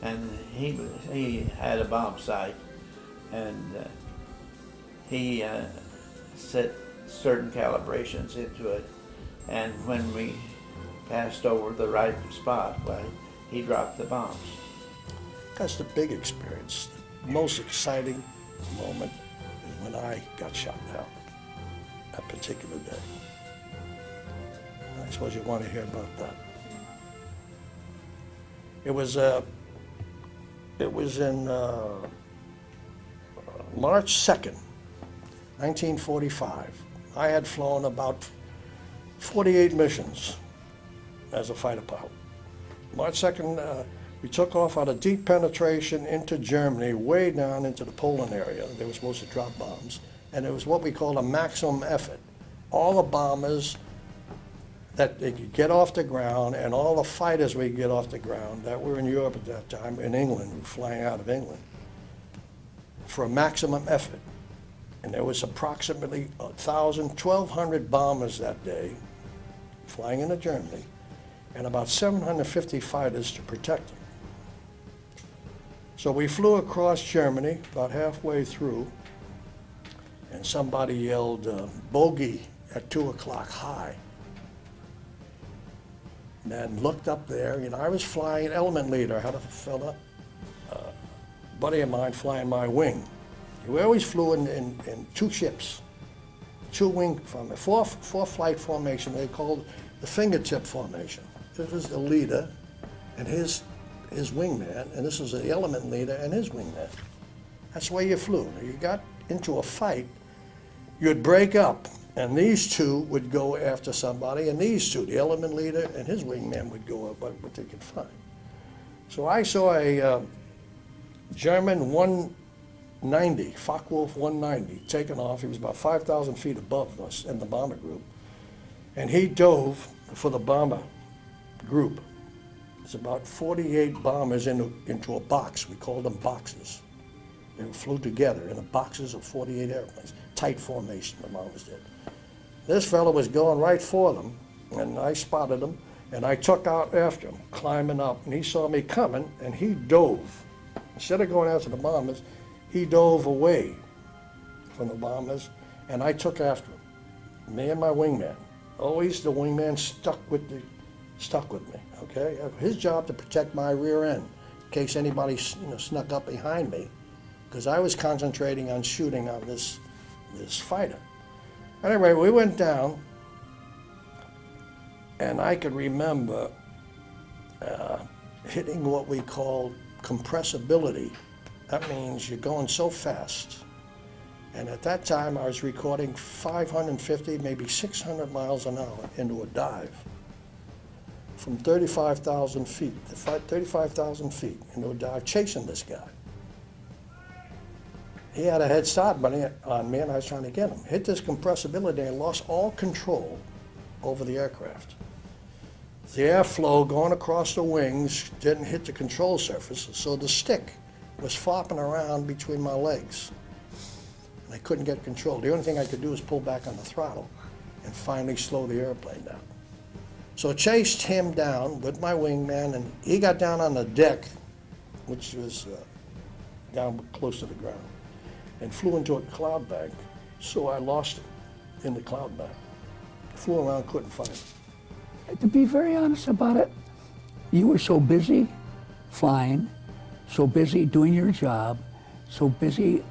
and he had a bomb sight, and he set certain calibrations into it, and when we passed over the right spot, well, he dropped the bombs. That's the big experience. The most exciting moment is when I got shot down, that particular day. I suppose you want to hear about that. It was in March 2nd, 1945. I had flown about 48 missions as a fighter pilot. March 2nd, we took off out of deep penetration into Germany, way down into the Poland area. They were supposed to drop bombs, and it was what we call a maximum effort. All the bombers that they could get off the ground, and all the fighters we could get off the ground that were in Europe at that time, in England, were flying out of England, for a maximum effort. And there was approximately 1,200 bombers that day flying into Germany, and about 750 fighters to protect them. So we flew across Germany, about halfway through, and somebody yelled, bogey at 2 o'clock high. And then looked up there, you know, I was flying element leader. I had a fella, buddy of mine, flying my wing. We always flew in 2 ships, 2 wing formation, 4 flight formation. They called the fingertip formation. This was the leader and his wingman, and this was the element leader and his wingman. That's the way you flew. You got into a fight, you'd break up, and these 2 would go after somebody, and these 2, the element leader and his wingman, would go up what they could find. So I saw a German 190, Focke-Wulf 190, taken off. He was about 5,000 feet above us in the bomber group, and he dove for the bomber group. It's about 48 bombers into a box. We called them boxes. They flew together in the boxes of 48 airplanes. Tight formation, the bombers did. This fellow was going right for them, and I spotted him, and I took out after him, climbing up, and he saw me coming, and he dove. Instead of going after the bombers, he dove away from the bombers, and I took after him. Me and my wingman. Always the wingman stuck with me, okay? His job to protect my rear end in case anybody snuck up behind me, because I was concentrating on shooting on this fighter. Anyway, we went down, and I could remember hitting what we call compressibility. That means you're going so fast. And at that time, I was recording 550, maybe 600 miles an hour into a dive from 35,000 feet, 35,000 feet into a dive, chasing this guy. He had a head start on me, and I was trying to get him. Hit this compressibility and lost all control over the aircraft. The airflow going across the wings didn't hit the control surface, so the stick was flopping around between my legs. And I couldn't get control. The only thing I could do was pull back on the throttle and finally slow the airplane down. So I chased him down with my wingman, and he got down on the deck, which was down close to the ground, and flew into a cloud bank. So I lost him in the cloud bank. Flew around, couldn't find him. To be very honest about it, you were so busy flying, so busy doing your job, so busy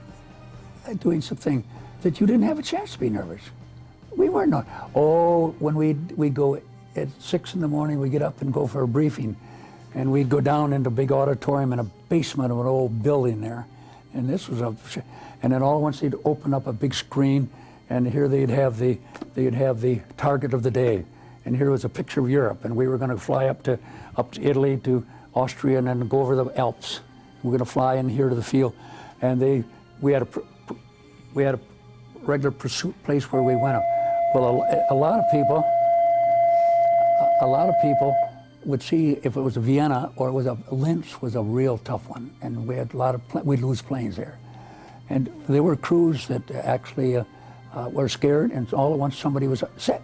doing something that you didn't have a chance to be nervous. We weren't. Oh, when we go at 6 in the morning, we get up and go for a briefing, and we'd go down into a big auditorium in a basement of an old building there, and this was and then all at once they'd open up a big screen, and here they'd have the target of the day, and here was a picture of Europe, and we were going to fly up to Italy, to Austria, and then go over the Alps. We're going to fly in here to the field, and we had a regular pursuit place where we went up. Well, a lot of people would see if it was a Vienna or it was a Linz was a real tough one, and we had a lot of we'd lose planes there, and there were crews that actually were scared, and all at once somebody was sick.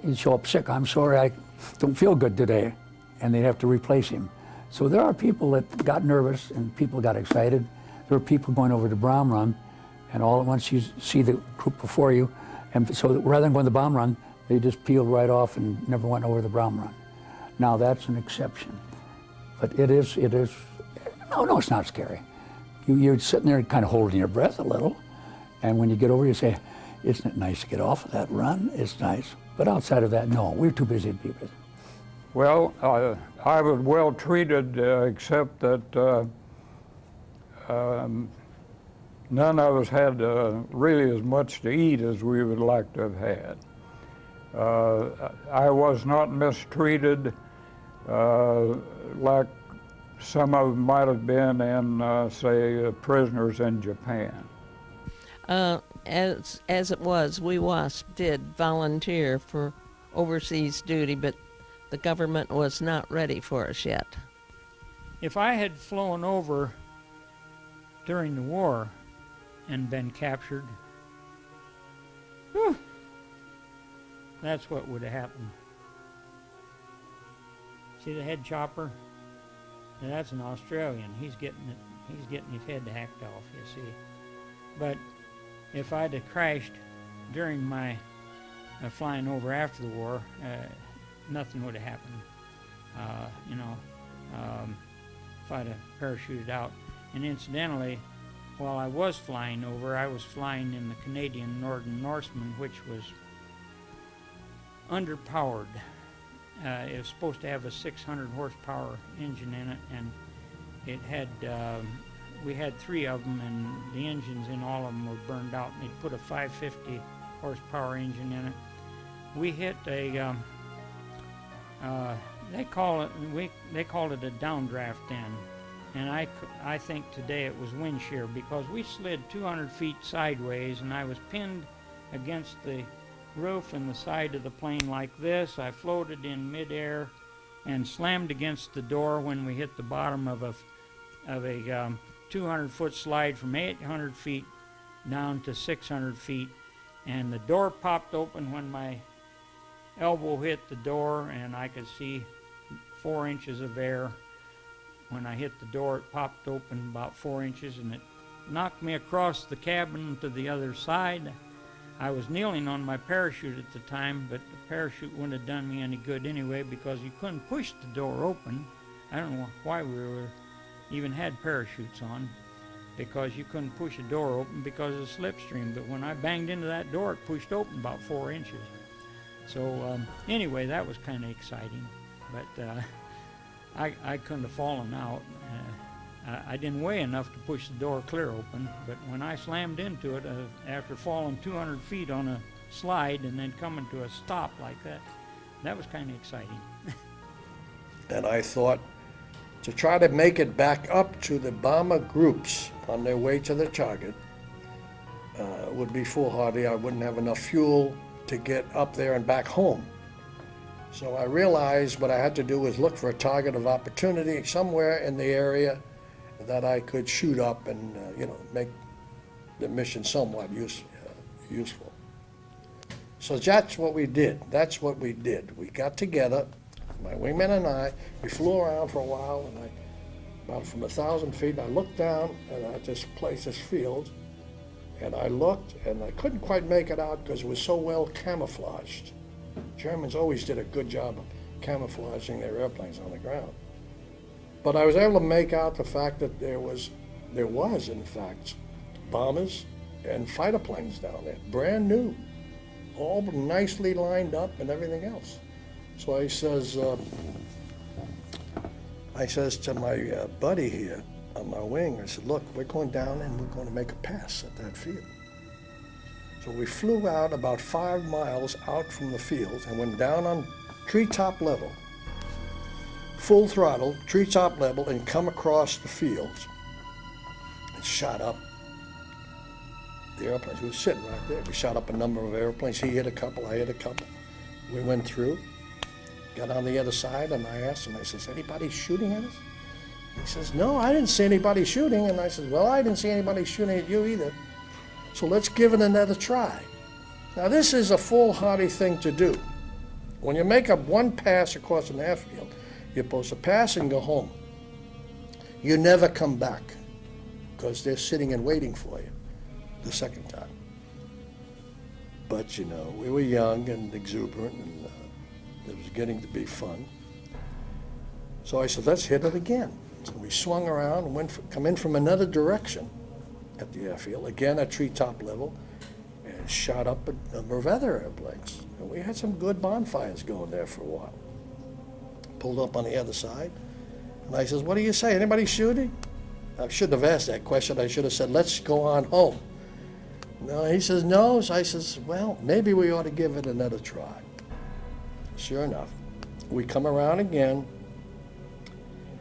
He'd show up sick. I'm sorry, I don't feel good today, and they'd have to replace him. So there are people that got nervous and people got excited. There were people going over the bomb run, and all at once you see the group before you, and so rather than going the bomb run, they just peeled right off and never went over the bomb run. Now that's an exception, but it is, no, it's not scary. You're sitting there kind of holding your breath a little, and when you get over, you say, isn't it nice to get off of that run? It's nice. But outside of that, no, we're too busy to be busy. Well, I was well treated, except that none of us had really as much to eat as we would like to have had. I was not mistreated like some of them might have been in, say, prisoners in Japan. As it was, we WASP did volunteer for overseas duty, but the government was not ready for us yet. If I had flown over during the war and been captured, whew, that's what would have happened. See the head chopper? Now that's an Australian. He's getting his head hacked off, you see. But if I'd have crashed during my flying over after the war, nothing would have happened. If I'd have parachuted out. And incidentally, while I was flying over, I was flying in the Canadian Northern Norseman, which was underpowered. It was supposed to have a 600 horsepower engine in it, and it had, we had 3 of them, and the engines in all of them were burned out, and they put a 550 horsepower engine in it. We hit a, they called it a downdraft then, and I think today it was wind shear, because we slid 200 feet sideways, and I was pinned against the roof and the side of the plane like this. I floated in midair and slammed against the door when we hit the bottom of a 200-foot slide from 800 feet down to 600 feet, and the door popped open when my elbow hit the door, and I could see 4 inches of air. When I hit the door, it popped open about 4 inches, and it knocked me across the cabin to the other side. I was kneeling on my parachute at the time, but the parachute wouldn't have done me any good anyway, because you couldn't push the door open. I don't know why we even had parachutes on, because you couldn't push a door open because of the slipstream. But when I banged into that door, it pushed open about 4 inches. So anyway, that was kind of exciting, but I couldn't have fallen out. I didn't weigh enough to push the door clear open, but when I slammed into it, after falling 200 feet on a slide and then coming to a stop like that, that was kind of exciting. And I thought to try to make it back up to the bomber groups on their way to the target would be foolhardy. I wouldn't have enough fuel, to get up there and back home. So I realized what I had to do was look for a target of opportunity somewhere in the area that I could shoot up and you know, make the mission somewhat useful. So that's what we did. That's what we did. We got together, my wingman and I. We flew around for a while, and about from 1,000 feet, I looked down at this place, this field, and I looked, and I couldn't quite make it out because it was so well camouflaged. Germans always did a good job of camouflaging their airplanes on the ground. But I was able to make out the fact that there was in fact bombers and fighter planes down there, brand new, all nicely lined up and everything else. So I says to my buddy here on my wing, I said, look, we're going down and we're going to make a pass at that field. So we flew out about 5 miles out from the field and went down on treetop level, full throttle, treetop level, and come across the fields and shot up the airplanes. We were sitting right there. We shot up a number of airplanes. He hit a couple, I hit a couple. We went through, got on the other side, and I asked him, I says, anybody shooting at us? He says, no, I didn't see anybody shooting. And I said, well, I didn't see anybody shooting at you either. So let's give it another try. Now this is a foolhardy thing to do. When you make up one pass across an airfield, you're supposed to pass and go home. You never come back because they're sitting and waiting for you the second time. But you know, we were young and exuberant, and it was getting to be fun. So I said, let's hit it again. So we swung around and come in from another direction at the airfield, again at treetop level, and shot up a number of other airplanes. And we had some good bonfires going there for a while. Pulled up on the other side, and I says, what do you say, anybody shooting? I shouldn't have asked that question. I should have said, let's go on home. No, he says, no. So I says, well, maybe we ought to give it another try. Sure enough, we come around again,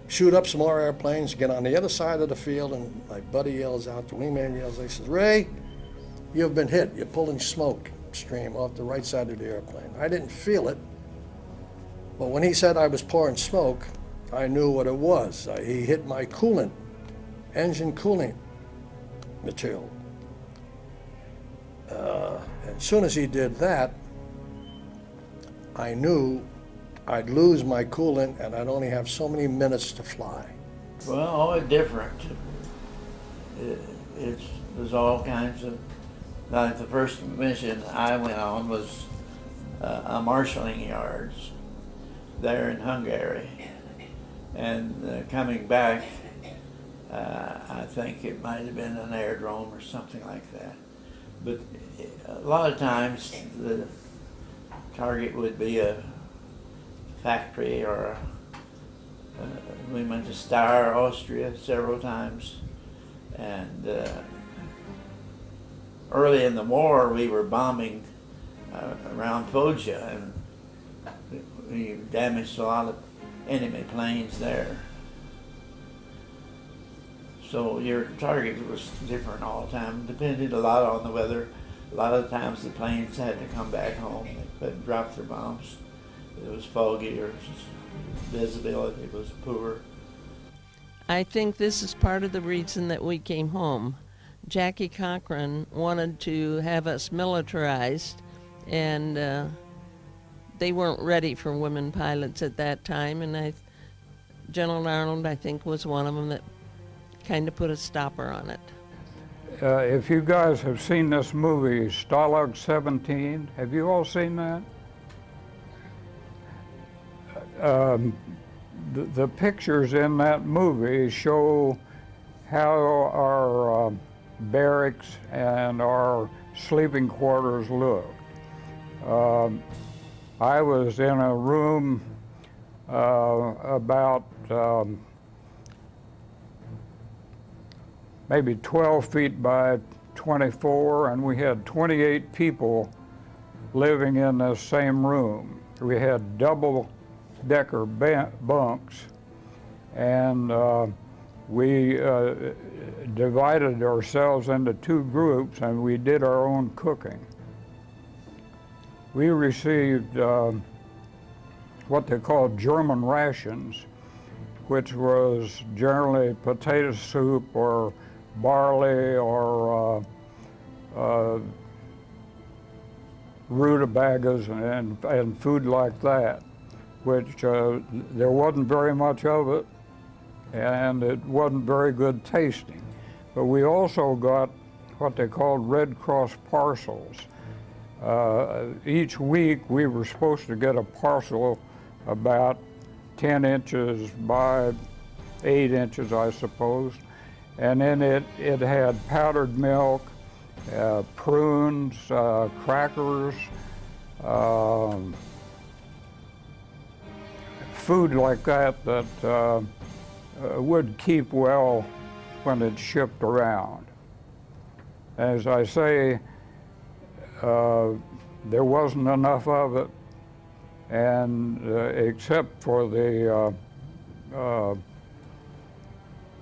shoot up some more airplanes, get on the other side of the field, and my buddy yells out, the wingman yells, he says, Ray, you've been hit. You're pulling smoke stream off the right side of the airplane. I didn't feel it, but when he said I was pouring smoke, I knew what it was. He hit my coolant, engine cooling material. And as soon as he did that, I knew I'd lose my coolant and I'd only have so many minutes to fly. Well, all different. There's all kinds of, like the first mission I went on was a marshalling yards there in Hungary. And coming back, I think it might have been an aerodrome or something like that. But a lot of times the target would be a factory, or we went to Steyr, Austria several times. And early in the war we were bombing around Foggia, and we damaged a lot of enemy planes there. So your target was different all the time, depended a lot on the weather. A lot of times the planes had to come back home. They couldn't drop their bombs. It was foggy or visibility was poor. I think this is part of the reason that we came home. Jackie Cochran wanted to have us militarized, and they weren't ready for women pilots at that time, and General Arnold, I think, was one of them that kind of put a stopper on it. If you guys have seen this movie, Stalag 17, have you all seen that? The pictures in that movie show how our barracks and our sleeping quarters looked. I was in a room about maybe 12 feet by 24, and we had 28 people living in the same room. We had double-decker bunks, and we divided ourselves into two groups, and we did our own cooking. we received what they called German rations, which was generally potato soup or barley or rutabagas and food like that, which there wasn't very much of it, and it wasn't very good tasting. But we also got what they called Red Cross parcels. Each week we were supposed to get a parcel about 10 inches by 8 inches, I suppose. And then it had powdered milk, prunes, crackers, food like that would keep well when it's shipped around. As I say, there wasn't enough of it, and except for the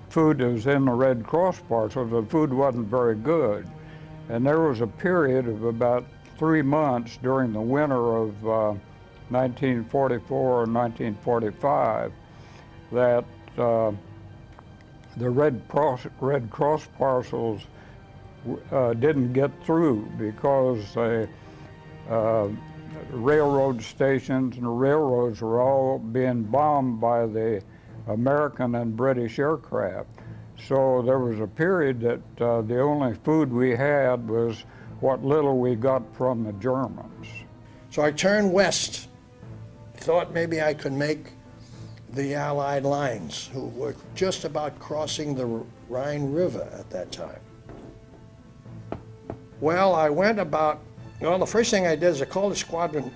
food that was in the Red Cross parcel, the food wasn't very good. And there was a period of about 3 months during the winter of 1944 and 1945 that the Red Cross parcels didn't get through because railroad stations and the railroads were all being bombed by the American and British aircraft. So there was a period that the only food we had was what little we got from the Germans. So I turned west, thought maybe I could make the Allied lines, who were just about crossing the Rhine River at that time. Well, I went about, well, the first thing I did is I called the squadron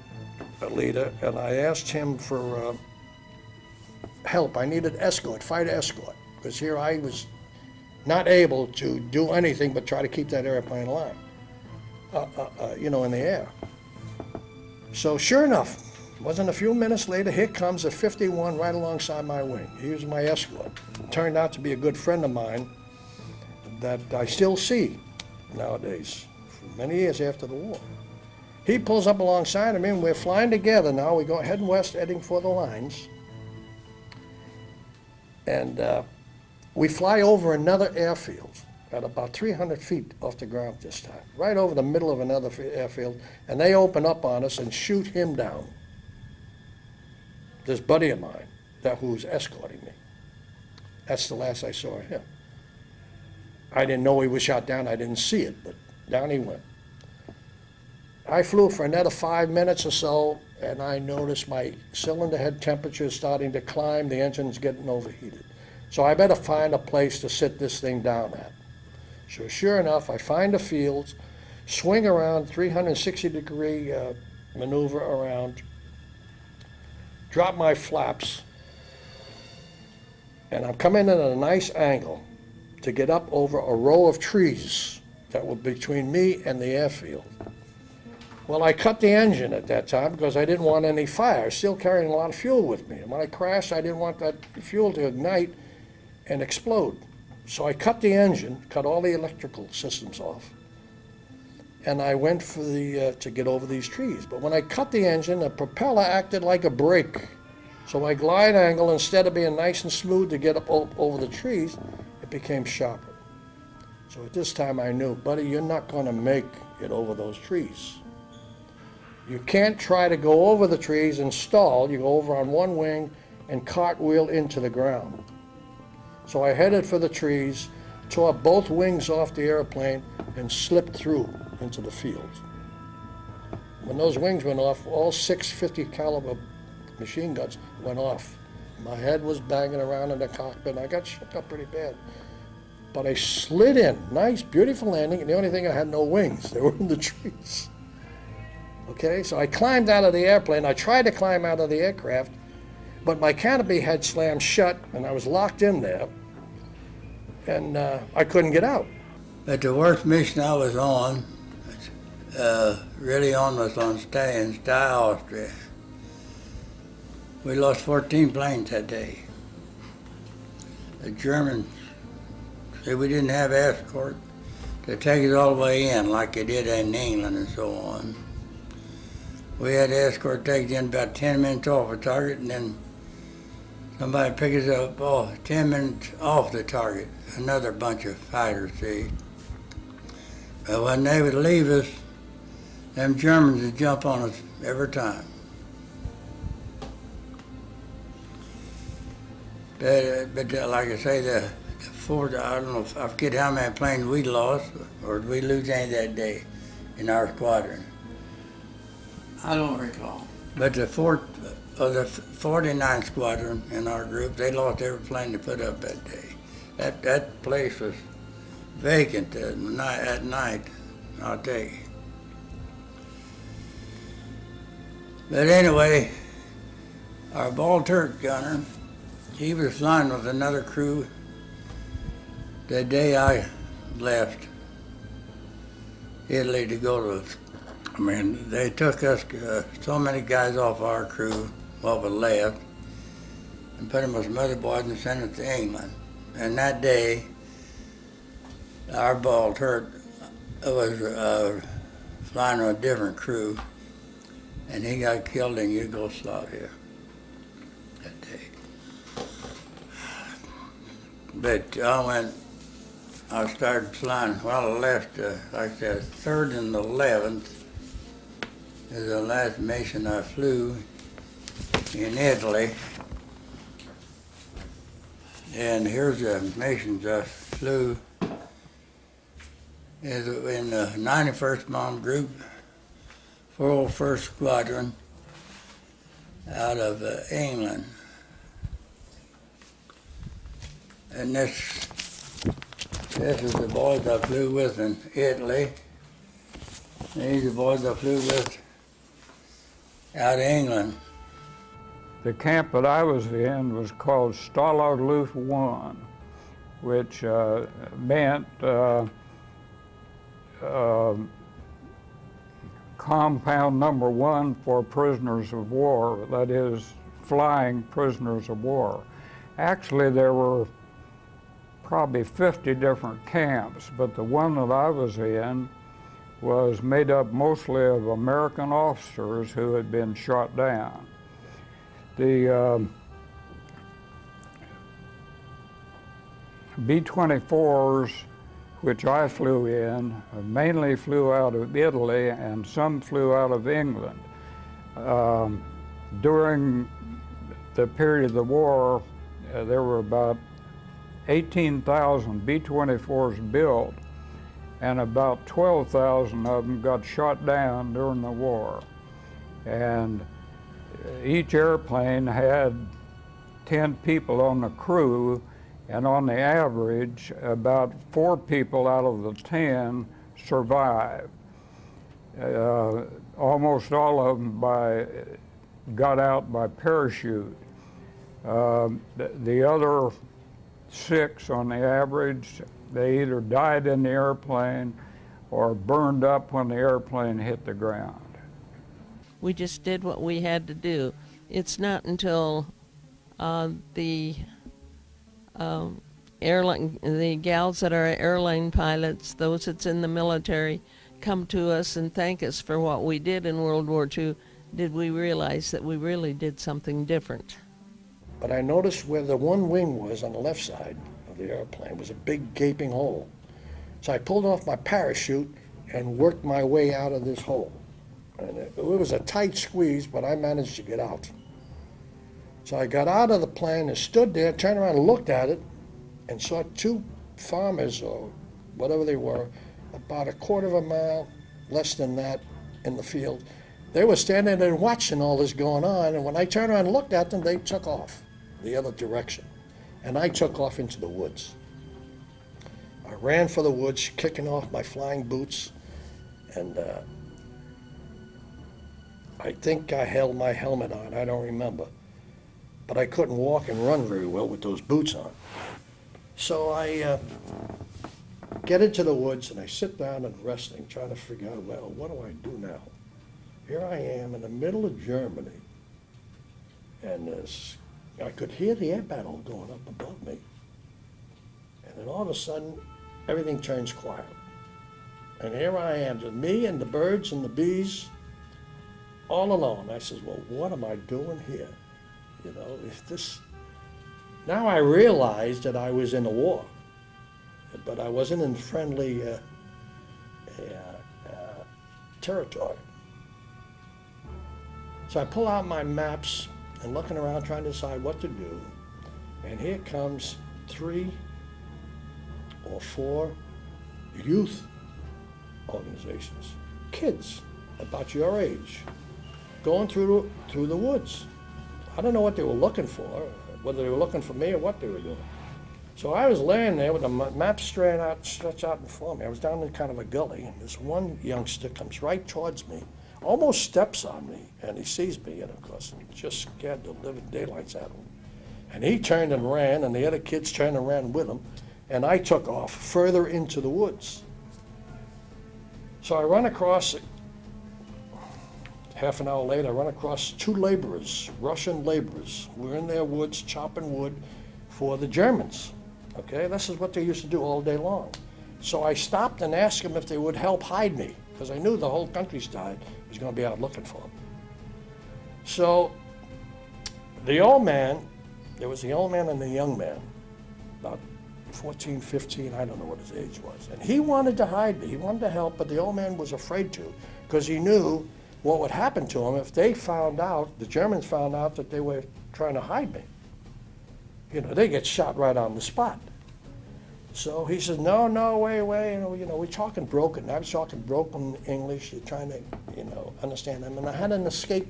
leader and I asked him for help. I needed escort, fighter escort, because here I was not able to do anything but try to keep that airplane alive, you know, in the air. So sure enough, wasn't a few minutes later, here comes a 51 right alongside my wing. He was my escort. It turned out to be a good friend of mine that I still see nowadays, for many years after the war. He pulls up alongside of me and we're flying together now. We go heading west, heading for the lines. And we fly over another airfield at about 300 feet off the ground this time, right over the middle of another airfield, and they open up on us and shoot him down. This buddy of mine, who's escorting me. That's the last I saw of him. I didn't know he was shot down, I didn't see it, but down he went. I flew for another 5 minutes or so, and I noticed my cylinder head temperature is starting to climb, the engine's getting overheated. So I better find a place to sit this thing down at. So sure enough, I find a field, swing around, 360-degree maneuver around, drop my flaps, and I'm coming in at a nice angle to get up over a row of trees that were between me and the airfield. Well, I cut the engine at that time because I didn't want any fire, still carrying a lot of fuel with me. And when I crashed, I didn't want that fuel to ignite and explode. So I cut the engine, cut all the electrical systems off, and I went for to get over these trees. But when I cut the engine, the propeller acted like a brake. So my glide angle, instead of being nice and smooth to get up over the trees, it became sharper. So at this time I knew, buddy, you're not going to make it over those trees. You can't try to go over the trees and stall. You go over on one wing and cartwheel into the ground. So I headed for the trees, tore both wings off the airplane, and slipped through into the field. When those wings went off, all 6 50 caliber machine guns went off. My head was banging around in the cockpit, and I got shook up pretty bad. But I slid in, nice, beautiful landing, and the only thing, I had no wings. They were in the trees. Okay, so I climbed out of the airplane. I tried to climb out of the aircraft, but my canopy had slammed shut, and I was locked in there, and I couldn't get out. But the worst mission I was on, really on, was on Stye, Austria. We lost 14 planes that day. The Germans said we didn't have escort to take us all the way in like they did in England and so on. We had to escort tags in about 10 minutes off a target, and then somebody picked us up 10 minutes off the target. Another bunch of fighters, see. But when they would leave us, them Germans would jump on us every time. But like I say, the fourth, I don't know, I forget how many planes we lost, or did we lose any that day in our squadron? I don't recall. But the 49th Squadron in our group, they lost every plane they put up that day. That place was vacant at night, I'll tell you. But anyway, our ball turret gunner, he was flying with another crew the day I left Italy to go to, I mean, they took us, so many guys off our crew, what was left, and put them with some other boys and sent us to England. And that day, our ball turret was flying on a different crew, and he got killed in Yugoslavia that day. But I started flying, well, I left, like the 3rd and the 11th is the last mission I flew in Italy. And here's the missions I flew in the 91st Bomb Group, 401st Squadron out of England. And this is the boys I flew with in Italy. These are the boys I flew with out of England. The camp that I was in was called Stalag 1, which meant compound number 1 for prisoners of war, that is, flying prisoners of war. Actually, there were probably 50 different camps, but the one that I was in was made up mostly of American officers who had been shot down. The B-24s, which I flew in, mainly flew out of Italy and some flew out of England. During the period of the war, there were about 18,000 B-24s built, and about 12,000 of them got shot down during the war. And each airplane had 10 people on the crew, and on the average, about 4 people out of the 10 survived. Almost all of them got out by parachute. The other 6 on the average, they either died in the airplane or burned up when the airplane hit the ground. We just did what we had to do. It's not until the gals that are airline pilots, those that's in the military, come to us and thank us for what we did in World War II, did we realize that we really did something different. But I noticed where the one wing was on the left side of the airplane was a big gaping hole. So I pulled off my parachute and worked my way out of this hole. And it was a tight squeeze, but I managed to get out. So I got out of the plane and stood there, turned around and looked at it, and saw 2 farmers, or whatever they were, about a quarter of a mile, less than that, in the field. They were standing there watching all this going on, and when I turned around and looked at them, they took off the other direction. And I took off into the woods. I ran for the woods, kicking off my flying boots, and I think I held my helmet on, I don't remember. But I couldn't walk and run very well with those boots on. So I get into the woods and I sit down and resting, trying to figure out, well, what do I do now? Here I am in the middle of Germany, and I could hear the air battle going up above me. And then all of a sudden, everything turns quiet. And here I am, just me and the birds and the bees, all alone. I says, well, what am I doing here? You know, if this, now I realized that I was in a war, but I wasn't in friendly territory. So I pull out my maps and looking around trying to decide what to do. And here comes 3 or 4 youth organizations, kids about your age, going through the woods. I don't know what they were looking for, whether they were looking for me or what they were doing. So I was laying there with the map stretched out in front of me. I was down in kind of a gully, and this one youngster comes right towards me, almost steps on me, and he sees me, and of course, just scared the living daylights out of him. And he turned and ran, and the other kids turned and ran with him, and I took off further into the woods. So I run across, half an hour later, I run across 2 laborers, Russian laborers, who were in their woods chopping wood for the Germans. Okay, this is what they used to do all day long. So I stopped and asked them if they would help hide me, because I knew the whole countryside was going to be out looking for them. So the old man, there was the old man and the young man, about 14, 15, I don't know what his age was. And he wanted to hide me, he wanted to help, but the old man was afraid to, because he knew what would happen to him if they found out, the Germans found out that they were trying to hide me. You know, they get shot right on the spot. So he says, no, wait, you know, we're talking broken. I was talking broken English, you're trying to, you know, understand them. And I had an escape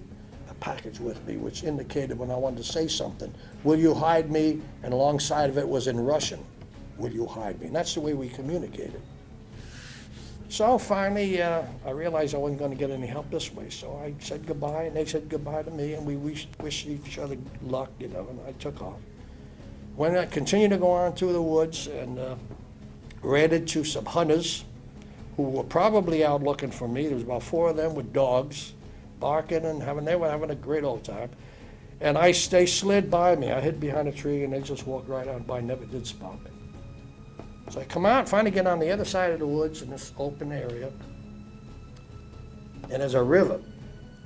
package with me, which indicated when I wanted to say something, will you hide me? And alongside of it was in Russian, will you hide me? And that's the way we communicated. So finally, I realized I wasn't going to get any help this way. So I said goodbye, and they said goodbye to me, and we wished each other luck, you know, and I took off. When I continued to go on through the woods and ran into some hunters who were probably out looking for me. There was about 4 of them with dogs, barking and they were having a great old time. And they slid by me. I hid behind a tree and they just walked right on by, never did spot me. So I come out, finally get on the other side of the woods in this open area, and there's a river.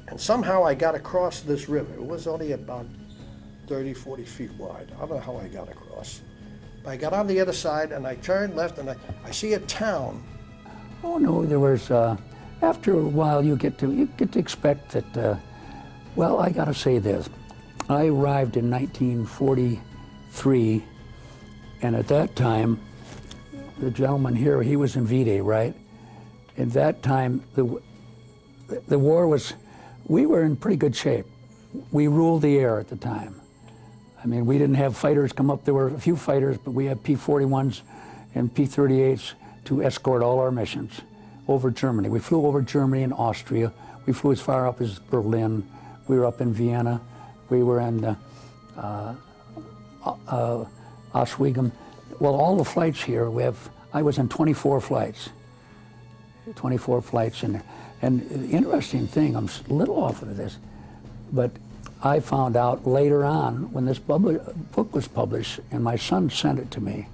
And somehow I got across this river. It was only about 30, 40 feet wide. I don't know how I got across. But I got on the other side and I turned left and I see a town. Oh no, there was, after a while you get to expect that, well, I gotta say this. I arrived in 1943, and at that time, the gentleman here, he was in V-Day, right? At that time, the war was, we were in pretty good shape. We ruled the air at the time. I mean, we didn't have fighters come up. There were a few fighters, but we had P-41s and P-38s to escort all our missions over Germany. We flew over Germany and Austria. We flew as far up as Berlin. We were up in Vienna. We were in Oswego. Well, all the flights here, I was in 24 flights. 24 flights in there. And the interesting thing, I'm a little off of this, but I found out later on when this book was published, and my son sent it to me.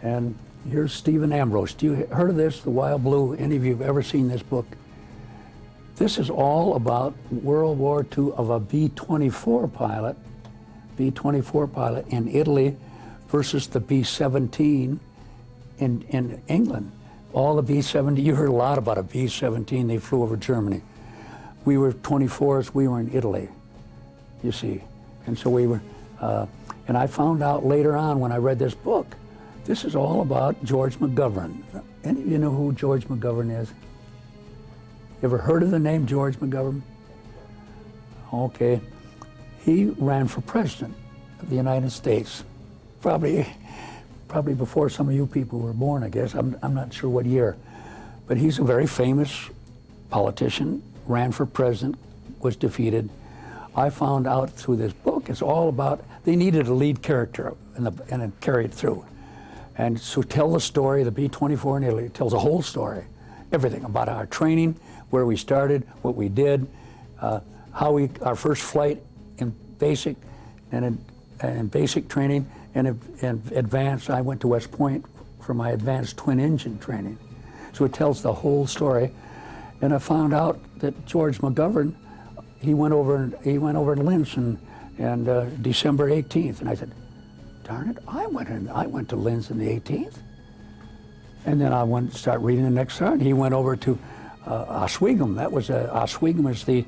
And here's Stephen Ambrose. Do you heard of this, The Wild Blue? Any of you have ever seen this book? This is all about World War II of a B-24 pilot in Italy versus the B-17 in England. All the B-17, you heard a lot about a B-17, they flew over Germany. We were 24s, we were in Italy, you see. And so we were, and I found out later on when I read this book, this is all about George McGovern. Any of you know who George McGovern is? You ever heard of the name George McGovern? Okay. He ran for president of the United States, probably before some of you people were born, I guess. I'm not sure what year. But he's a very famous politician, ran for president, was defeated. I found out through this book, it's all about, they needed a lead character and it carried through. And so tell the story, the B-24 in Italy, it tells the whole story. Everything about our training, where we started, what we did, our first flight in basic and in basic training, and advanced. I went to West Point for my advanced twin engine training. So it tells the whole story. And I found out that George McGovern he went over to Linz and December 18th, and I said, darn it, I went to Linz on the 18th. And then I went to start reading the next sergeant. He went over to Oswego. That was Oswego is you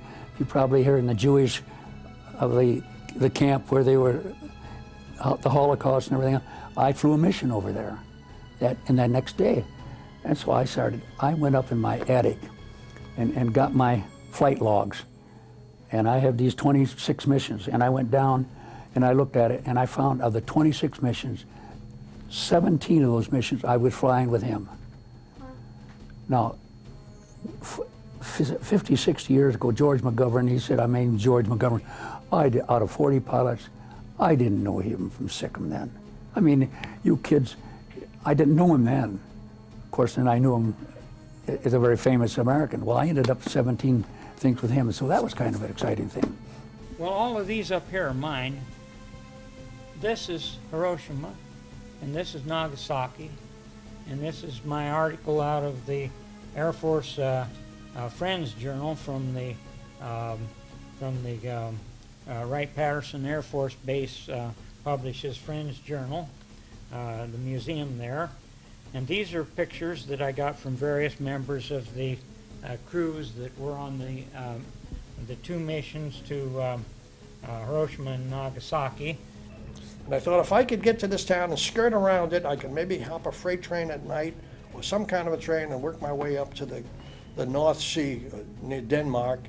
probably hear in the Jewish of the camp where they were the Holocaust and everything. I flew a mission over there that next day. And so I went up in my attic and got my flight logs. And I have these 26 missions. And I went down and I looked at it and I found of the 26 missions, 17 of those missions I was flying with him. Now, 50, 60 years ago, George McGovern, he said, I mean George McGovern, out of 40 pilots, I didn't know him from Sikkim then. I mean, you kids, I didn't know him then. Of course, then I knew him as a very famous American. Well, I ended up 17 things with him, so that was kind of an exciting thing. Well, all of these up here are mine. This is Hiroshima, and this is Nagasaki, and this is my article out of the Air Force Friends Journal from the Wright-Patterson Air Force Base publishes Friends Journal, the museum there. And these are pictures that I got from various members of the crews that were on the two missions to Hiroshima and Nagasaki. And I thought if I could get to this town and skirt around it, I could maybe hop a freight train at night or some kind of a train and work my way up to the North Sea near Denmark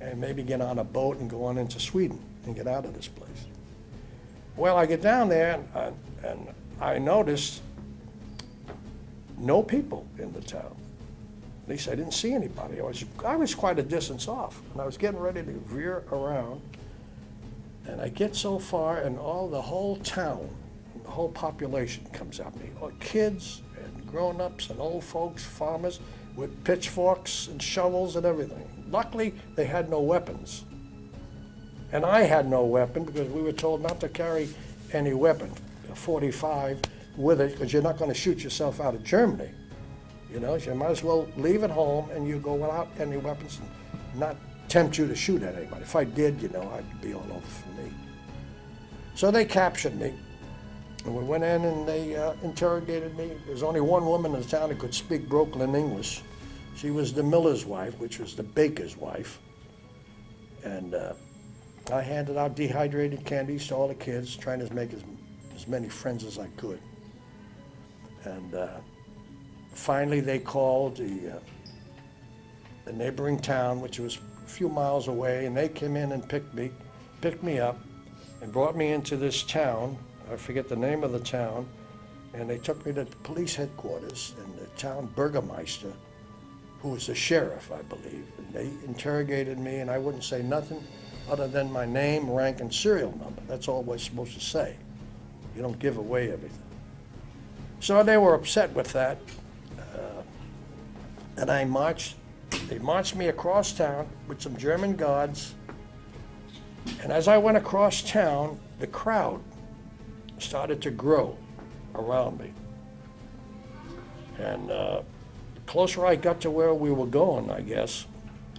and maybe get on a boat and go on into Sweden and get out of this place. Well, I get down there and I noticed no people in the town. At least I didn't see anybody. I was quite a distance off, and I was getting ready to veer around, and I get so far, and the whole town, the whole population comes at me. Kids and grown-ups and old folks, farmers, with pitchforks and shovels and everything. Luckily, they had no weapons. And I had no weapon because we were told not to carry any weapon, a .45, with it, because you're not going to shoot yourself out of Germany. You know, so you might as well leave it home and you go without any weapons and not tempt you to shoot at anybody. If I did, you know, I'd be all over for me. So they captured me, and we went in and they interrogated me. There's only one woman in the town that could speak broken English. She was the miller's wife, which was the baker's wife. And I handed out dehydrated candies to all the kids, trying to make as many friends as I could. And finally they called the neighboring town, which was a few miles away, and they came in and picked me up and brought me into this town. I forget the name of the town, and they took me to the police headquarters, and the town burgomaster, who was the sheriff, I believe, and they interrogated me, and I wouldn't say nothing other than my name, rank, and serial number. That's all we're supposed to say. You don't give away everything. So they were upset with that, and they marched me across town with some German guards, and as I went across town, the crowd started to grow around me. And the closer I got to where we were going, I guess,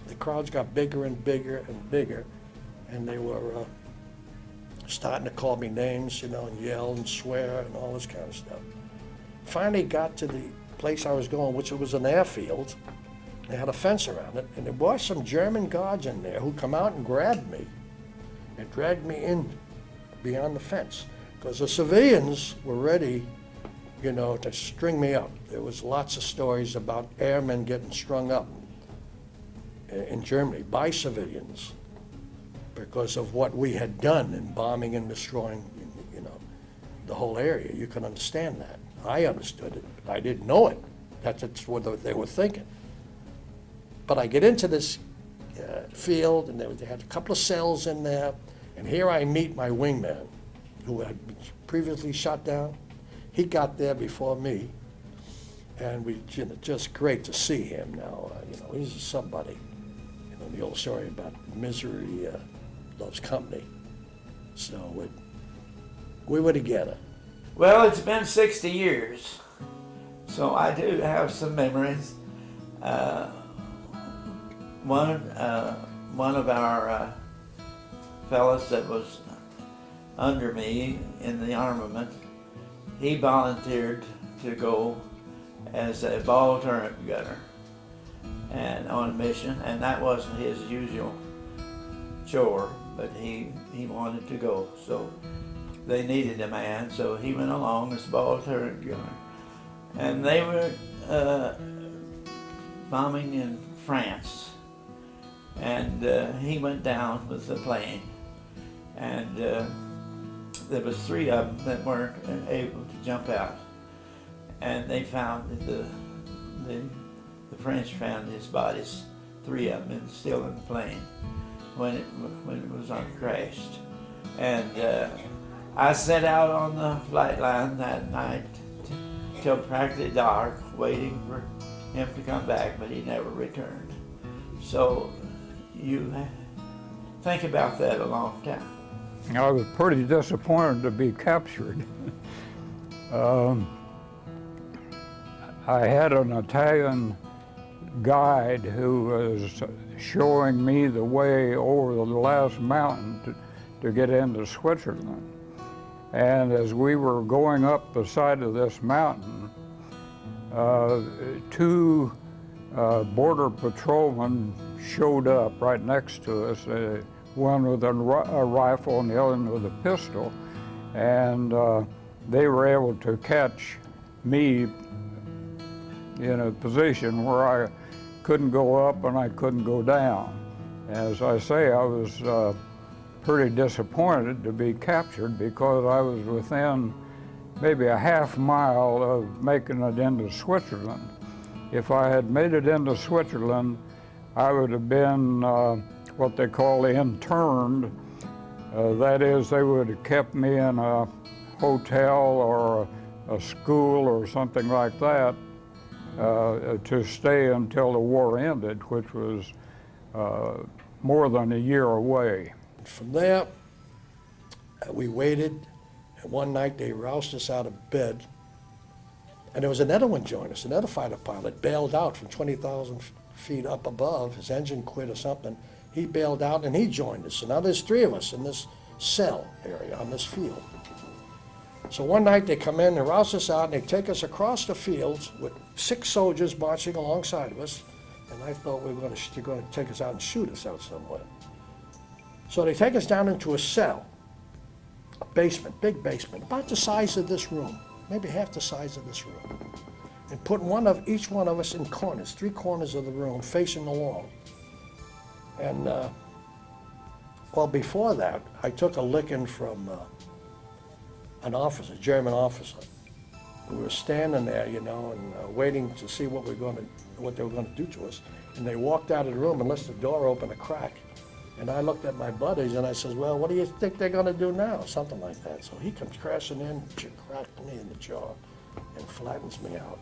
the crowds got bigger and bigger and bigger, and they were starting to call me names, you know, and yell and swear and all this kind of stuff. Finally got to the place I was going, which was an airfield. They had a fence around it, and there were some German guards in there who come out and grabbed me and dragged me in beyond the fence, because the civilians were ready, you know, to string me up. There was lots of stories about airmen getting strung up in Germany by civilians because of what we had done in bombing and destroying, you know, the whole area. You can understand that. I understood it. I didn't know it. That's what they were thinking. But I get into this field, and they had a couple of cells in there, and here I meet my wingman, who had been previously shot down. He got there before me, and you know, just great to see him now. You know, he's somebody. You know, the old story about misery loves company. So we were together. Well, it's been 60 years, so I do have some memories. One, one of our fellows that was under me in the armament, he volunteered to go as a ball turret gunner and on a mission, and that wasn't his usual chore, but he wanted to go, so they needed a man, so he went along as ball turret gunner. And they were bombing in France, and he went down with the plane, and there was 3 of them that weren't able to jump out, and they found the French found his bodies, 3 of them, still in the plane when it was crashed. And I sat out on the flight line that night till practically dark, waiting for him to come back, but he never returned. So you think about that a long time. I was pretty disappointed to be captured. I had an Italian guide who was showing me the way over the last mountain to get into Switzerland. And as we were going up the side of this mountain, 2 border patrolmen showed up right next to us, one with a rifle and the other with a pistol, and they were able to catch me in a position where I couldn't go up and I couldn't go down. As I say, I was pretty disappointed to be captured because I was within maybe a half mile of making it into Switzerland. If I had made it into Switzerland, I would have been what they call interned. That is, they would have kept me in a hotel or a school or something like that to stay until the war ended, which was more than a year away. From there, we waited, and one night they roused us out of bed, and there was another one joined us, another fighter pilot, bailed out from 20,000 feet up above. His engine quit or something. He bailed out and he joined us. So now there's 3 of us in this cell area on this field. So one night they come in and rouse us out, and they take us across the fields with 6 soldiers marching alongside of us, and I thought they were going to take us out and shoot us out somewhere. So they take us down into a cell, a basement, big basement, about the size of this room, maybe half the size of this room, and put each one of us in corners, 3 corners of the room facing the wall. And well, before that, I took a licking from an officer, a German officer. We were standing there, you know, and waiting to see what they were going to do to us. And they walked out of the room and left the door open a crack. And I looked at my buddies and I said, well, what do you think they're going to do now? Something like that. So he comes crashing in, cracked me in the jaw and flattens me out.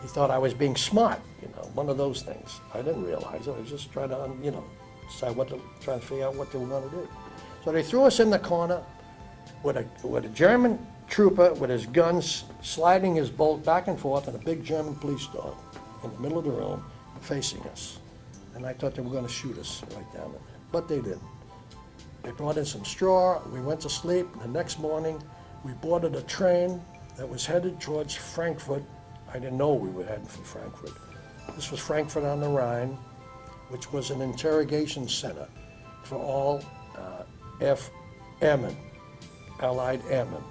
He thought I was being smart, you know, one of those things. I didn't realize it. I was just trying to, you know, trying to figure out what they were going to do. So they threw us in the corner with a German trooper with his guns sliding his bolt back and forth, and a big German police dog in the middle of the room facing us. And I thought they were going to shoot us right down there, but they didn't. They brought in some straw, we went to sleep. The next morning, we boarded a train that was headed towards Frankfurt. I didn't know we were heading for Frankfurt. This was Frankfurt on the Rhine, which was an interrogation center for all airmen, Allied airmen.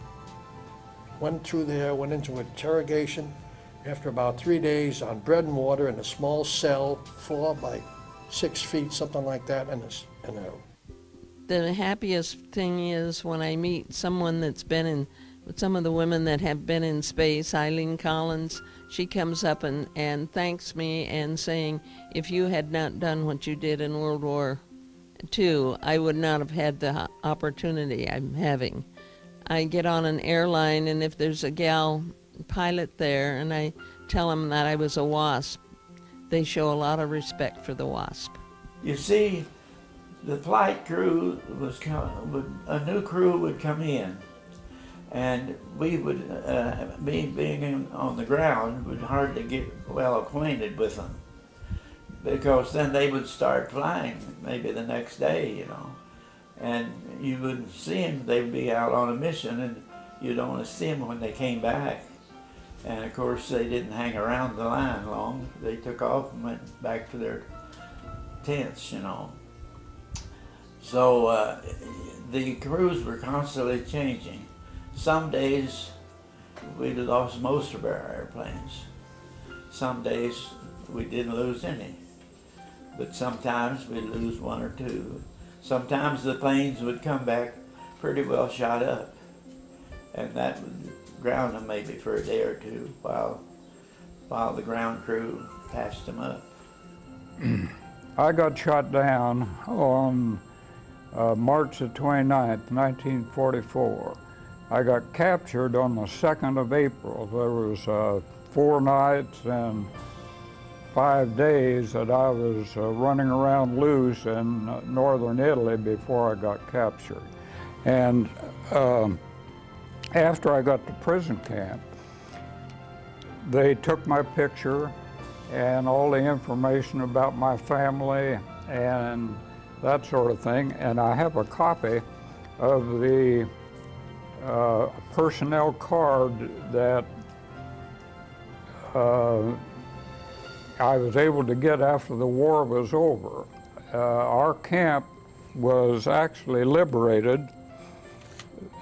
Went through there, went into interrogation. After about 3 days on bread and water in a small cell, 4 by 6 feet, something like that, and The happiest thing is when I meet someone that's been in, some of the women that have been in space, Eileen Collins, she comes up and thanks me and saying, if you had not done what you did in World War II, I would not have had the opportunity I'm having. I get on an airline, and if there's a gal pilot there and I tell them that I was a WASP, they show a lot of respect for the WASP. You see, the flight crew a new crew would come in, and we would, being on the ground, would hardly get well acquainted with them. because then they would start flying maybe the next day, you know. And you wouldn't see them. They'd be out on a mission, and you'd only see them when they came back. And of course, they didn't hang around the line long. They took off and went back to their tents, you know. So the crews were constantly changing. Some days we lost most of our airplanes. Some days we didn't lose any. But sometimes we'd lose one or two. Sometimes the planes would come back pretty well shot up, and that would ground them maybe for a day or two while the ground crew patched them up. I got shot down on March the 29th, 1944. I got captured on the 2nd of April. There was 4 nights and 5 days that I was running around loose in northern Italy before I got captured. And after I got to prison camp, they took my picture and all the information about my family and that sort of thing, and I have a copy of the personnel card that I was able to get after the war was over. Our camp was actually liberated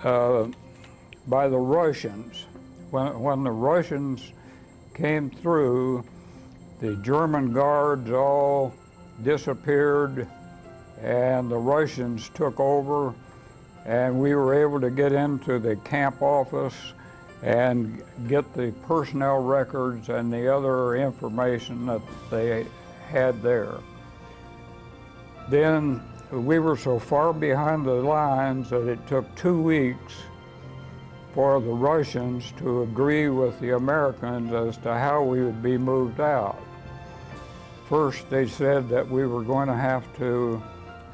by the Russians. When the Russians came through, the German guards all disappeared and the Russians took over, and we were able to get into the camp office and get the personnel records and the other information that they had there. Then we were so far behind the lines that it took 2 weeks for the Russians to agree with the Americans as to how we would be moved out. First, they said that we were going to have to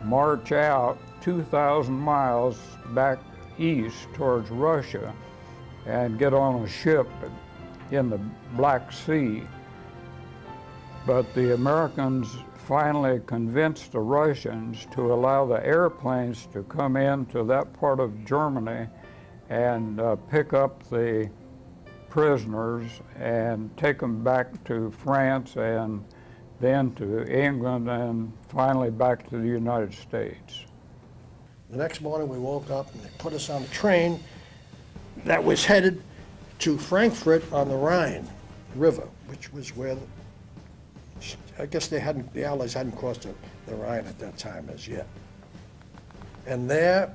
march out 2,000 miles back east towards Russia and get on a ship in the Black Sea. But the Americans finally convinced the Russians to allow the airplanes to come into that part of Germany and pick up the prisoners and take them back to France and then to England and finally back to the United States. The next morning we woke up and they put us on a train that was headed to Frankfurt on the Rhine River, which was where I guess the Allies hadn't crossed the Rhine at that time as yet. And there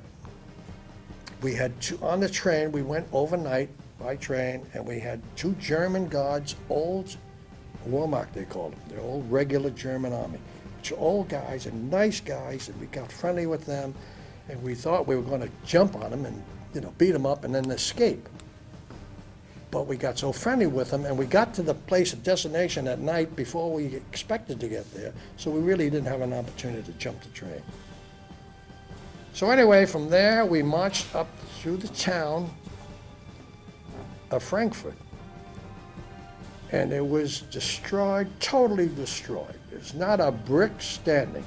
we had on the train, we went overnight by train, and we had 2 German guards, old Wehrmacht they called them, they're old regular German army. Old guys and nice guys, and we got friendly with them, and we thought we were going to jump on them and, you know, beat them up and then escape. But we got so friendly with them, and we got to the place of destination at night before we expected to get there, so we really didn't have an opportunity to jump the train. So anyway, from there we marched up through the town of Frankfurt, and it was destroyed, totally destroyed. There's not a brick standing.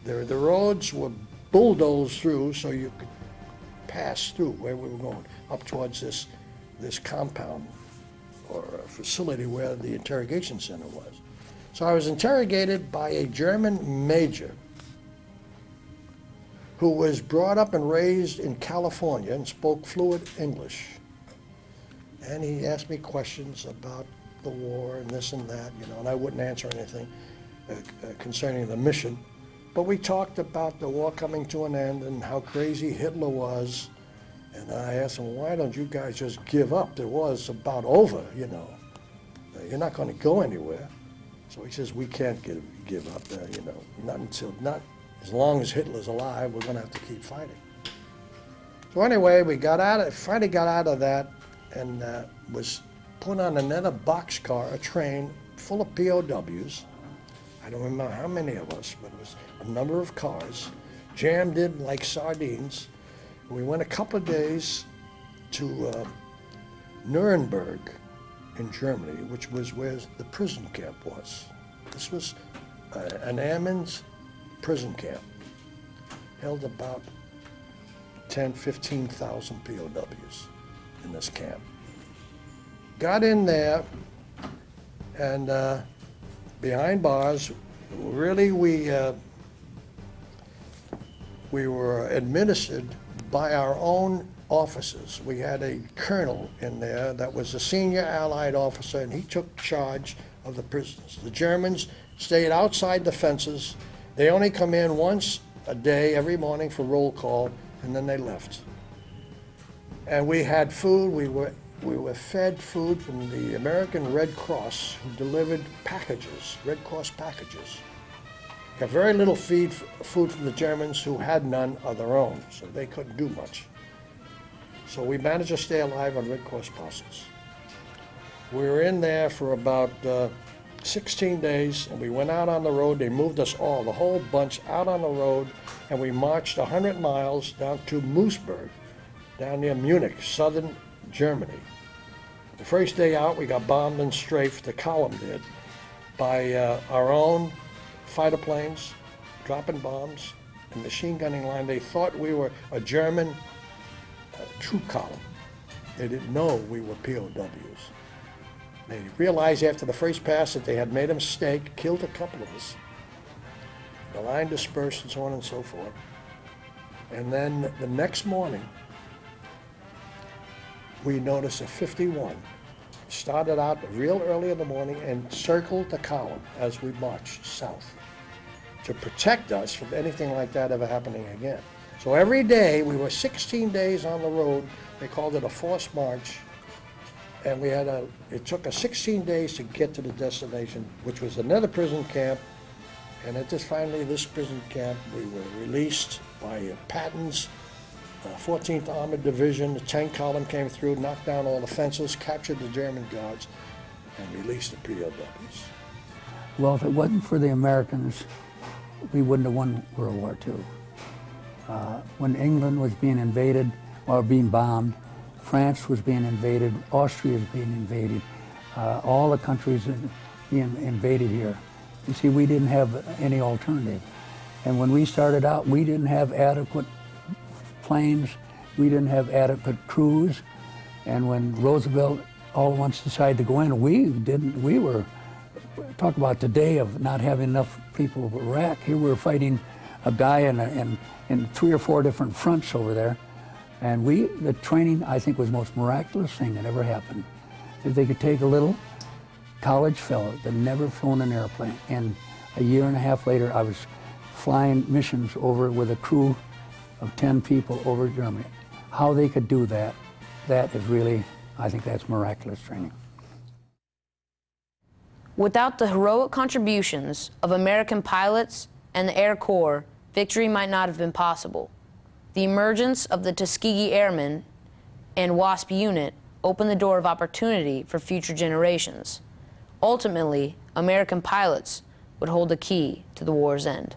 The roads were bulldozed through so you could pass through where we were going, up towards this compound or facility where the interrogation center was. So I was interrogated by a German major who was brought up and raised in California and spoke fluent English. And he asked me questions about the war and this and that, you know, and I wouldn't answer anything concerning the mission. But we talked about the war coming to an end and how crazy Hitler was. And I asked him, why don't you guys just give up? The war's about over, you know. You're not going to go anywhere. So he says, we can't give up, you know, not as long as Hitler's alive, we're going to have to keep fighting. So anyway, we finally got out of that and was put on another boxcar, a train full of POWs. I don't remember how many of us, but it was a number of cars, jammed in like sardines. We went a couple of days to Nuremberg in Germany, which was where the prison camp was. This was an airman's prison camp. Held about 10, 15,000 POWs in this camp. Got in there, and behind bars, really we were administered by our own officers. We had a colonel in there that was a senior Allied officer, and he took charge of the prisoners. The Germans stayed outside the fences. They only come in once a day, every morning for roll call, and then they left. And we had food. We were fed food from the American Red Cross, who delivered packages, Red Cross packages. Got very little food from the Germans, who had none of their own, so they couldn't do much. So we managed to stay alive on Red Cross parcels. We were in there for about 16 days, and we went out on the road. They moved us all, the whole bunch, out on the road, and we marched 100 miles down to Moosburg, down near Munich, southern Germany. The first day out, we got bombed and strafed, the column did, by our own fighter planes, dropping bombs and machine gunning line. They thought we were a German troop column. They didn't know we were POWs. They realized after the first pass that they had made a mistake, killed a couple of us. The line dispersed and so on and so forth. And then the next morning, we noticed a 51 started out real early in the morning and circled the column as we marched south to protect us from anything like that ever happening again. So every day, we were 16 days on the road. They called it a forced march. And it took us 16 days to get to the destination, which was another prison camp. And at this prison camp, we were released by Patton's 14th Armored Division. The tank column came through, knocked down all the fences, captured the German guards, and released the POWs. Well, if it wasn't for the Americans, we wouldn't have won World War II. When England was being invaded or being bombed, France was being invaded, Austria was being invaded, all the countries being invaded here. You see, we didn't have any alternative. And when we started out, we didn't have adequate planes, we didn't have adequate crews, and when Roosevelt all at once decided to go in, we were, talk about today of not having enough people of Iraq. Here we were fighting a guy in 3 or 4 different fronts over there. And the training, I think, was the most miraculous thing that ever happened. If they could take a little college fellow that never flown an airplane, and a year and a half later, I was flying missions over with a crew of 10 people over Germany. How they could do that, that is really, I think that's miraculous training. Without the heroic contributions of American pilots and the Air Corps, victory might not have been possible. The emergence of the Tuskegee Airmen and WASP unit opened the door of opportunity for future generations. Ultimately, American pilots would hold the key to the war's end.